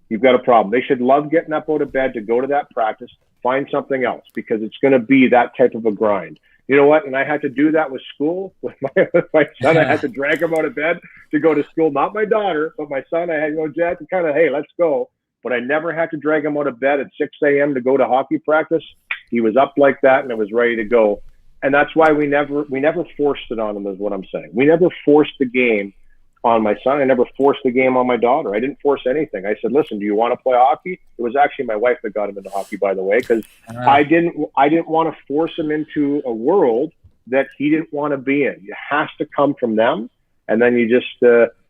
You've got a problem. They should love getting up out of bed to go to that practice. Find something else because it's going to be that type of a grind. You know what? And I had to do that with school. With my son, I had to drag him out of bed to go to school. Not my daughter, but my son. I had to go, Jack, to kind of, hey, let's go. But I never had to drag him out of bed at 6 a.m. to go to hockey practice. He was up like that and it was ready to go. And that's why we never forced it on him, is what I'm saying. We never forced the game on my son. I never forced the game on my daughter. I didn't force anything. I said, listen, do you want to play hockey? It was actually my wife that got him into hockey, by the way, because I didn't want to force him into a world that he didn't want to be in. It has to come from them. And then you just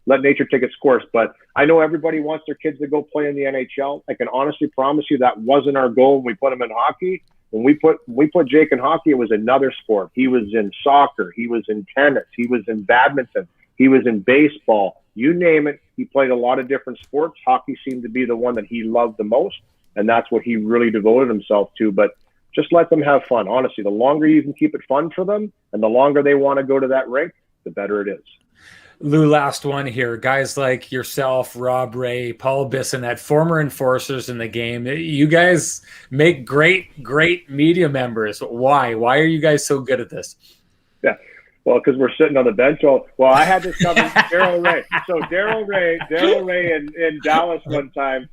let nature take its course. But I know everybody wants their kids to go play in the NHL. I can honestly promise you that wasn't our goal when we put him in hockey. When we put Jake in hockey, it was another sport. He was in soccer. He was in tennis. He was in badminton. He was in baseball. You name it. He played a lot of different sports. Hockey seemed to be the one that he loved the most, and that's what he really devoted himself to. But just let them have fun. Honestly, the longer you can keep it fun for them and the longer they want to go to that rink, the better it is.
Lou, last one here. Guys like yourself, Rob Ray, Paul Bissonnette, former enforcers in the game. You guys make great media members. Why? Why are you guys so good at this?
Yeah. Well, because we're sitting on the bench. Well, I had this cover Daryl Ray. So Daryl Ray in Dallas one time,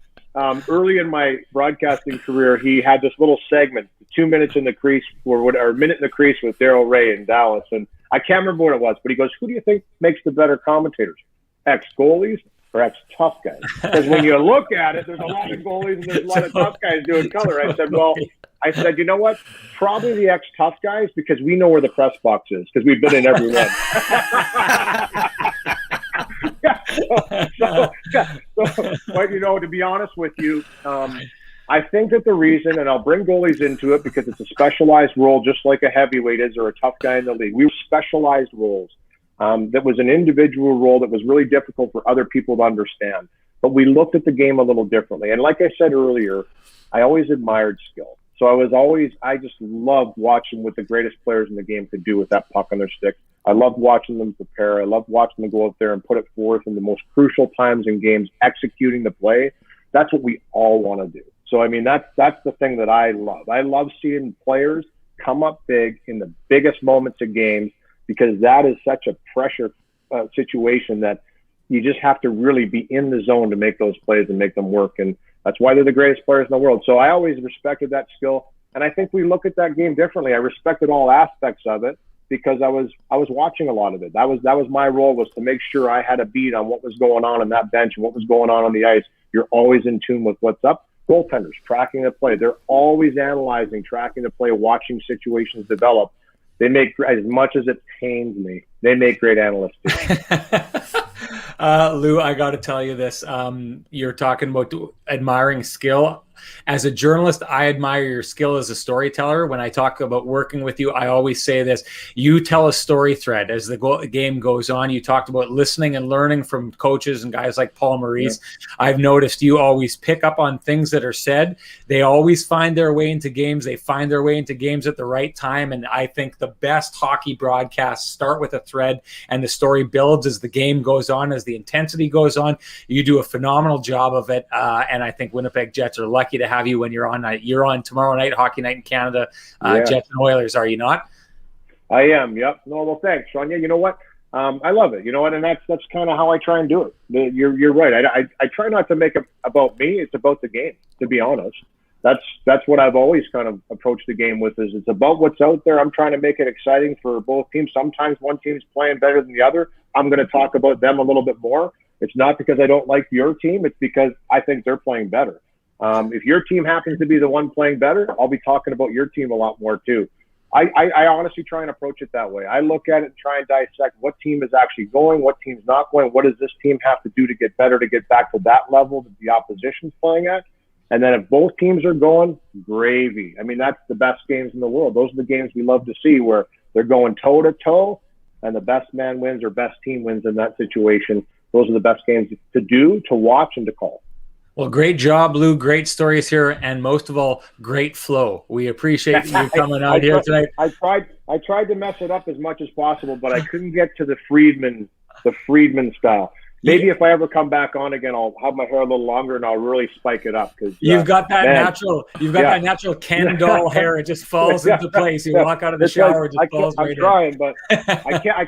early in my broadcasting career, he had this little segment, 2 minutes in the crease or a minute in the crease with Daryl Ray in Dallas. And I can't remember what it was, but he goes, who do you think makes the better commentators? Ex-goalies or ex-tough guys? Because when you look at it, there's a lot of goalies and there's a lot of tough guys doing color. I said, well, you know what? Probably the ex-tough guys, because we know where the press box is, because we've been in every one. But, you know, to be honest with you, I think that the reason, and I'll bring goalies into it because it's a specialized role, just like a heavyweight is or a tough guy in the league. We were specialized roles. That was an individual role that was really difficult for other people to understand. But we looked at the game a little differently. And like I said earlier, I always admired skill. So I just loved watching what the greatest players in the game could do with that puck on their stick. I loved watching them prepare. I loved watching them go out there and put it forth in the most crucial times in games, executing the play. That's what we all want to do. So, I mean, that's the thing that I love. I love seeing players come up big in the biggest moments of games, because that is such a pressure situation that you just have to really be in the zone to make those plays and make them work. And that's why they're the greatest players in the world. So I always respected that skill. And I think we look at that game differently. I respected all aspects of it because I was watching a lot of it. That was my role, was to make sure I had a beat on what was going on that bench and what was going on the ice. You're always in tune with what's up. Goaltenders, tracking the play. They're always analyzing, tracking the play, watching situations develop. They make, as much as it pains me, they make great analysts too.
Lou, I got to tell you this. You're talking about admiring skill. As a journalist, I admire your skill as a storyteller. When I talk about working with you, I always say this. You tell a story thread as the game goes on. You talked about listening and learning from coaches and guys like Paul Maurice. Yeah. I've noticed you always pick up on things that are said. They always find their way into games. They find their way into games at the right time. And I think the best hockey broadcasts start with a thread, and the story builds as the game goes on, as the intensity goes on. You do a phenomenal job of it. And I think Winnipeg Jets are lucky to have you when you're on tomorrow night, Hockey Night in Canada, Jets and Oilers, are you not?
I am. Yep. No, well, thanks, Sean. Yeah, you know what? I love it. You know what? And that's kind of how I try and do it. You're right. I try not to make it about me. It's about the game, to be honest. That's what I've always kind of approached the game with, is it's about what's out there. I'm trying to make it exciting for both teams. Sometimes one team's playing better than the other. I'm going to talk about them a little bit more. It's not because I don't like your team. It's because I think they're playing better. If your team happens to be the one playing better, I'll be talking about your team a lot more too. I honestly try and approach it that way. I look at it and try and dissect what team is actually going, what team's not going, what does this team have to do to get better, to get back to that level that the opposition's playing at. And then if both teams are going, gravy. I mean, that's the best games in the world. Those are the games we love to see, where they're going toe-to-toe and the best man wins or best team wins in that situation. Those are the best games to do, to watch, and to call.
Well, great job, Lou. Great stories here, and most of all, great flow. We appreciate you coming out here tonight.
I tried to mess it up as much as possible, but I couldn't get to the Friedman style. Maybe if I ever come back on again, I'll have my hair a little longer and I'll really spike it up. Because
you've got that natural Ken doll hair. It just falls into place. You walk out of the shower, it just falls right in.
I'm trying, but I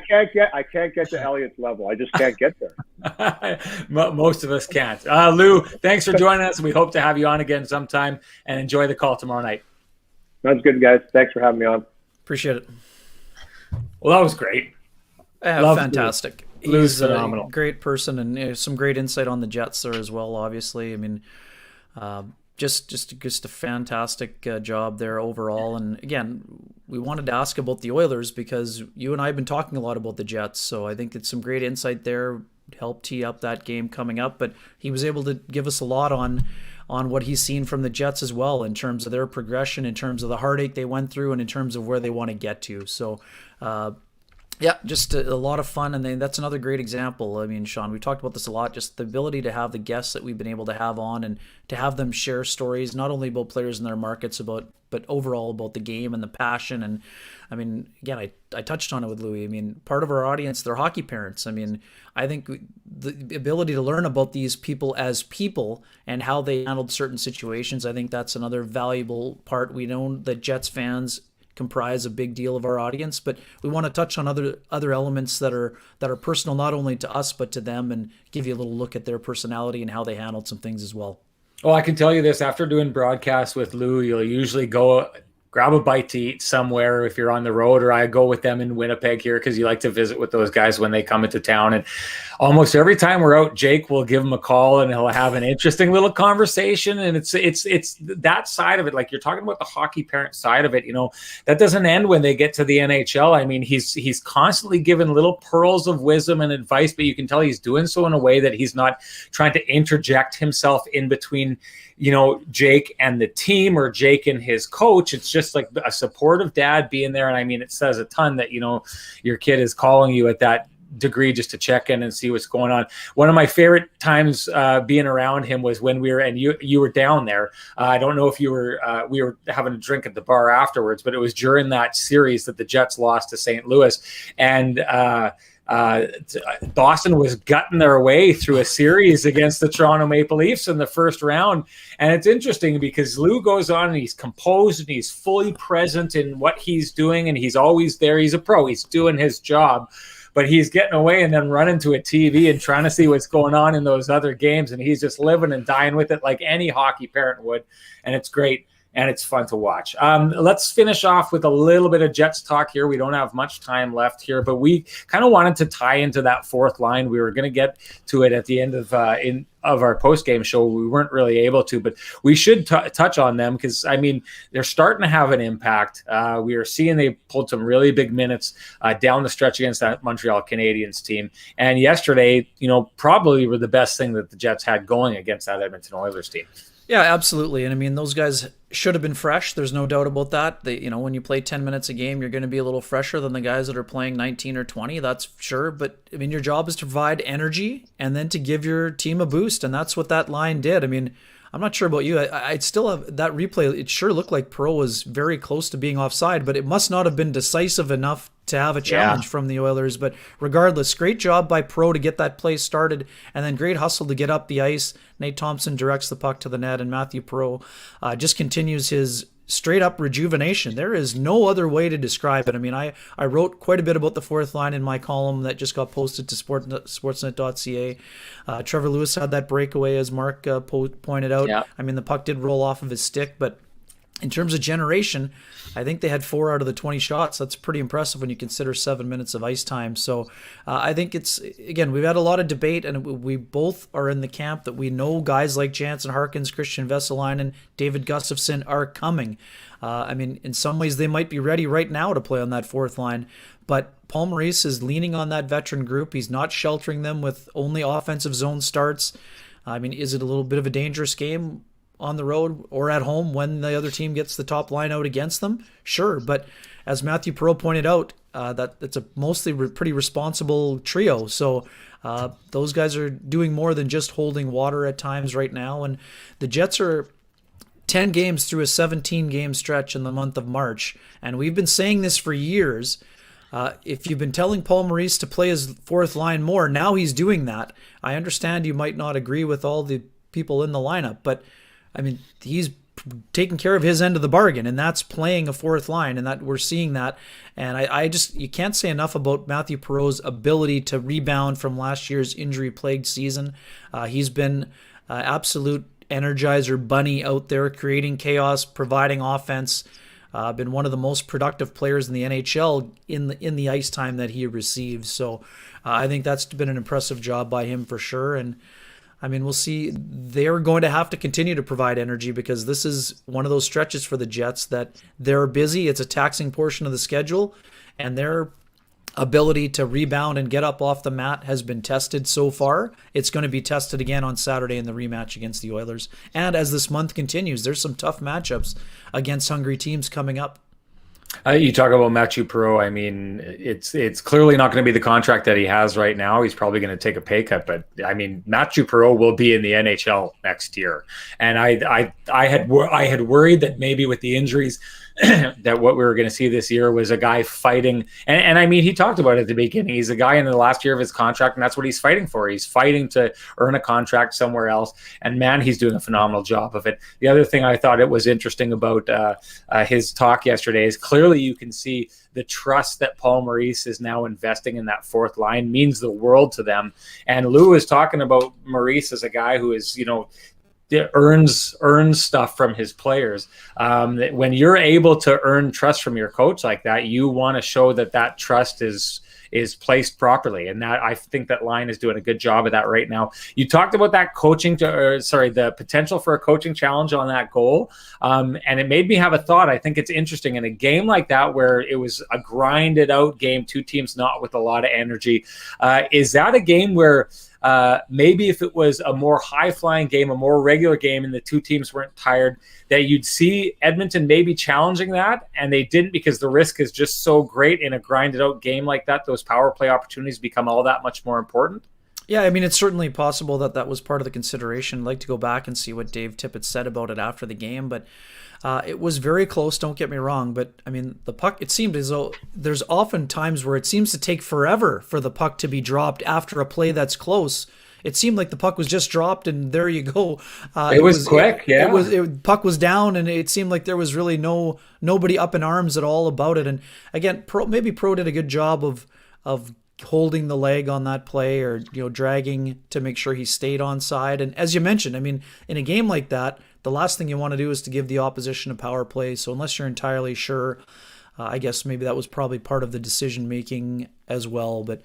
can't get to Elliott's level. I just can't get there.
Most of us can't. Lou, thanks for joining us. We hope to have you on again sometime, and enjoy the call tomorrow night.
Sounds good, guys. Thanks for having me on.
Appreciate it.
Well, that was great.
Fantastic.
Lou's phenomenal.
A great person, and some great insight on the Jets there as well, obviously. I mean, just a fantastic job there overall. And again, we wanted to ask about the Oilers because you and I have been talking a lot about the Jets, so I think it's some great insight there, help tee up that game coming up. But he was able to give us a lot on what he's seen from the Jets as well, in terms of their progression, in terms of the heartache they went through, and in terms of where they want to get to. So yeah, just a lot of fun, and that's another great example. I mean, Sean, we talked about this a lot, just the ability to have the guests that we've been able to have on, and to have them share stories, not only about players in their markets, but overall about the game and the passion. And I mean, again, I touched on it with Louie. I mean, part of our audience, they're hockey parents. I mean, I think the ability to learn about these people as people and how they handled certain situations, I think that's another valuable part. We know that Jets fans comprise a big deal of our audience, but we want to touch on other elements that are personal, not only to us but to them, and give you a little look at their personality and how they handled some things as well.
Well, I can tell you this, after doing broadcasts with Lou, you'll usually go grab a bite to eat somewhere if you're on the road, or I go with them in Winnipeg here because you like to visit with those guys when they come into town. And almost every time we're out, Jake will give him a call and he'll have an interesting little conversation. And it's that side of it. Like you're talking about the hockey parent side of it, that doesn't end when they get to the NHL. I mean, he's constantly given little pearls of wisdom and advice, but you can tell he's doing so in a way that he's not trying to interject himself in between Jake and the team or Jake and his coach. It's just like a supportive dad being there. And I mean, it says a ton that, your kid is calling you at that degree just to check in and see what's going on. One of my favorite times being around him was when you were down there. I don't know if we were having a drink at the bar afterwards, but it was during that series that the Jets lost to St. Louis. And, Boston was gutting their way through a series against the Toronto Maple Leafs in the first round. And it's interesting because Lou goes on and he's composed and he's fully present in what he's doing. And he's always there. He's a pro. He's doing his job, but he's getting away and then running to a TV and trying to see what's going on in those other games. And he's just living and dying with it like any hockey parent would. And it's great. And it's fun to watch. Let's finish off with a little bit of Jets talk here. We don't have much time left here, but we kind of wanted to tie into that fourth line. We were going to get to it at the end of our post-game show. We weren't really able to, but we should touch on them because, I mean, they're starting to have an impact. We are seeing they pulled some really big minutes down the stretch against that Montreal Canadiens team. And yesterday, probably were the best thing that the Jets had going against that Edmonton Oilers team.
Yeah, absolutely. And I mean, those guys should have been fresh. There's no doubt about that. When you play 10 minutes a game, you're going to be a little fresher than the guys that are playing 19 or 20. That's sure. But I mean, your job is to provide energy and then to give your team a boost. And that's what that line did. I mean, I'm not sure about you. I'd still have that replay. It sure looked like Perreault was very close to being offside, but it must not have been decisive enough to have a challenge from the Oilers. But regardless, great job by Perreault to get that play started, and then great hustle to get up the ice. Nate Thompson directs the puck to the net, and Matthew Perreault just continues his straight-up rejuvenation. There is no other way to describe it. I mean, I wrote quite a bit about the fourth line in my column that just got posted to sportsnet.ca. Trevor Lewis had that breakaway, as Mark pointed out. Yeah. I mean, the puck did roll off of his stick, but in terms of generation, I think they had 4 out of the 20 shots. That's pretty impressive when you consider 7 minutes of ice time. So I think we've had a lot of debate, and we both are in the camp that we know guys like Jansen Harkins, Christian Vesalainen, David Gustafsson are coming. I mean, in some ways they might be ready right now to play on that fourth line, but Paul Maurice is leaning on that veteran group. He's not sheltering them with only offensive zone starts. I memean, is it a little bit of a dangerous game on the road or at home when the other team gets the top line out against them? Sure, but as Matthew Perreault pointed out, that it's a mostly pretty responsible trio. So those guys are doing more than just holding water at times right now. And the Jets are 10 games through a 17-game stretch in the month of March. And we've been saying this for years. If you've been telling Paul Maurice to play his fourth line more, now he's doing that. I understand you might not agree with all the people in the lineup, but I mean, he's taking care of his end of the bargain, and that's playing a fourth line, and that we're seeing that. And you can't say enough about Matthew Perreault's ability to rebound from last year's injury-plagued season. He's been absolute Energizer bunny out there, creating chaos, providing offense. Been one of the most productive players in the NHL in the ice time that he receives. So I think that's been an impressive job by him for sure. And I mean, we'll see. They're going to have to continue to provide energy because this is one of those stretches for the Jets that they're busy. It's a taxing portion of the schedule, and their ability to rebound and get up off the mat has been tested so far. It's going to be tested again on Saturday in the rematch against the Oilers. And as this month continues, there's some tough matchups against hungry teams coming up.
You talk about Matthew Perreault. I mean, it's clearly not going to be the contract that he has right now. He's probably going to take a pay cut, but I mean, Matthew Perreault will be in the NHL next year. And I had worried that maybe with the injuries that what we were going to see this year was a guy fighting. And I mean, he talked about it at the beginning. He's a guy in the last year of his contract, and that's what he's fighting for. He's fighting to earn a contract somewhere else. And man, he's doing a phenomenal job of it. The other thing I thought it was interesting about his talk yesterday is clearly you can see the trust that Paul Maurice is now investing in that fourth line means the world to them. And Lou is talking about Maurice as a guy who is, earns stuff from his players. When you're able to earn trust from your coach like that, you want to show that trust is placed properly, and that I think that Laine is doing a good job of that right now. You talked about that the potential for a coaching challenge on that goal, and it made me have a thought. I think it's interesting in a game like that where it was a grinded out game, two teams not with a lot of energy. Is that a game where maybe if it was a more high-flying game, a more regular game, and the two teams weren't tired, that you'd see Edmonton maybe challenging that, and they didn't because the risk is just so great in a grinded-out game like that. Those power play opportunities become all that much more important.
Yeah, I mean, it's certainly possible that was part of the consideration. I'd like to go back and see what Dave Tippett said about it after the game, but it was very close, don't get me wrong. But, I mean, the puck, it seemed as though there's often times where it seems to take forever for the puck to be dropped after a play that's close. It seemed like the puck was just dropped and there you go.
It was quick, yeah.
Puck was down and it seemed like there was really nobody up in arms at all about it. And again, Pro did a good job of holding the leg on that play, or dragging to make sure he stayed on side. And as you mentioned, I mean, in a game like that, the last thing you want to do is to give the opposition a power play. So unless you're entirely sure, I guess maybe that was probably part of the decision making as well. But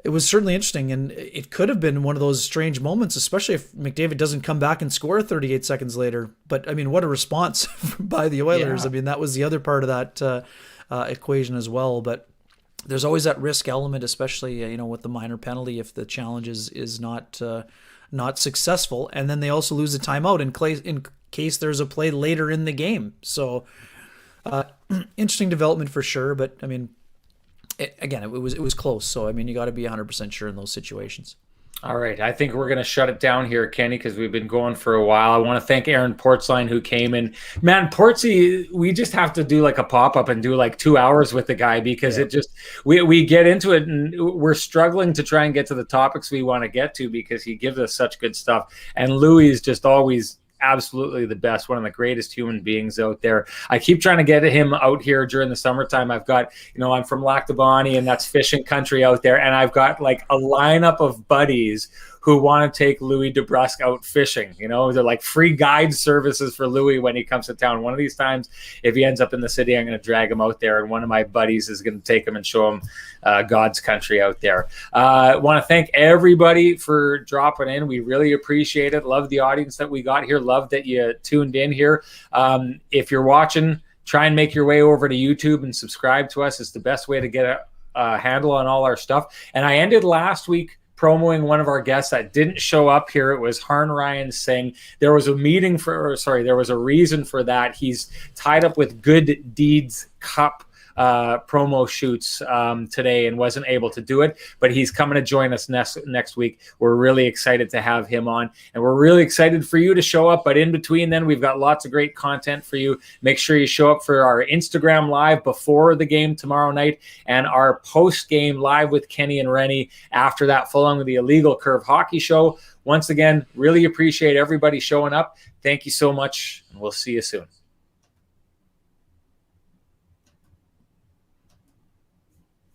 it was certainly interesting, and it could have been one of those strange moments, especially if McDavid doesn't come back and score 38 seconds later. But, I mean, what a response by the Oilers. Yeah. I mean, that was the other part of that equation as well. But there's always that risk element, especially, with the minor penalty if the challenge is not successful. And then they also lose a timeout in case there's a play later in the game. So, interesting development for sure. But, I mean, it was close. So, I mean, you got to be 100% sure in those situations.
All right. I think we're going to shut it down here, Kenny, because we've been going for a while. I want to thank Aaron Portzline who came in. Man, Portsy, we just have to do like a pop-up and do like 2 hours with the guy because it just we get into it and we're struggling to try and get to the topics we want to get to because he gives us such good stuff. And Louie is just always absolutely the best, one of the greatest human beings out there. I keep trying to get him out here during the summertime. I've got, I'm from Lac du Bonnet and that's fishing country out there. And I've got like a lineup of buddies who want to take Louie DeBrusk out fishing. They're like free guide services for Louie when he comes to town. One of these times, if he ends up in the city, I'm going to drag him out there. And one of my buddies is going to take him and show him God's country out there. I want to thank everybody for dropping in. We really appreciate it. Love the audience that we got here. Love that you tuned in here. If you're watching, try and make your way over to YouTube and subscribe to us. It's the best way to get a handle on all our stuff. And I ended last week promoting one of our guests that didn't show up here. It was Harn Ryan Singh. There was a reason for that. He's tied up with Good Deeds Cup promo shoots today and wasn't able to do it, but he's coming to join us next week. We're really excited to have him on, and we're really excited for you to show up. But in between then, we've got lots of great content for you. Make sure you show up for our Instagram live before the game tomorrow night and our post-game live with Kenny and Rennie after that, following with the Illegal Curve Hockey Show. Once again, really appreciate everybody showing up. Thank you so much, and we'll see you soon.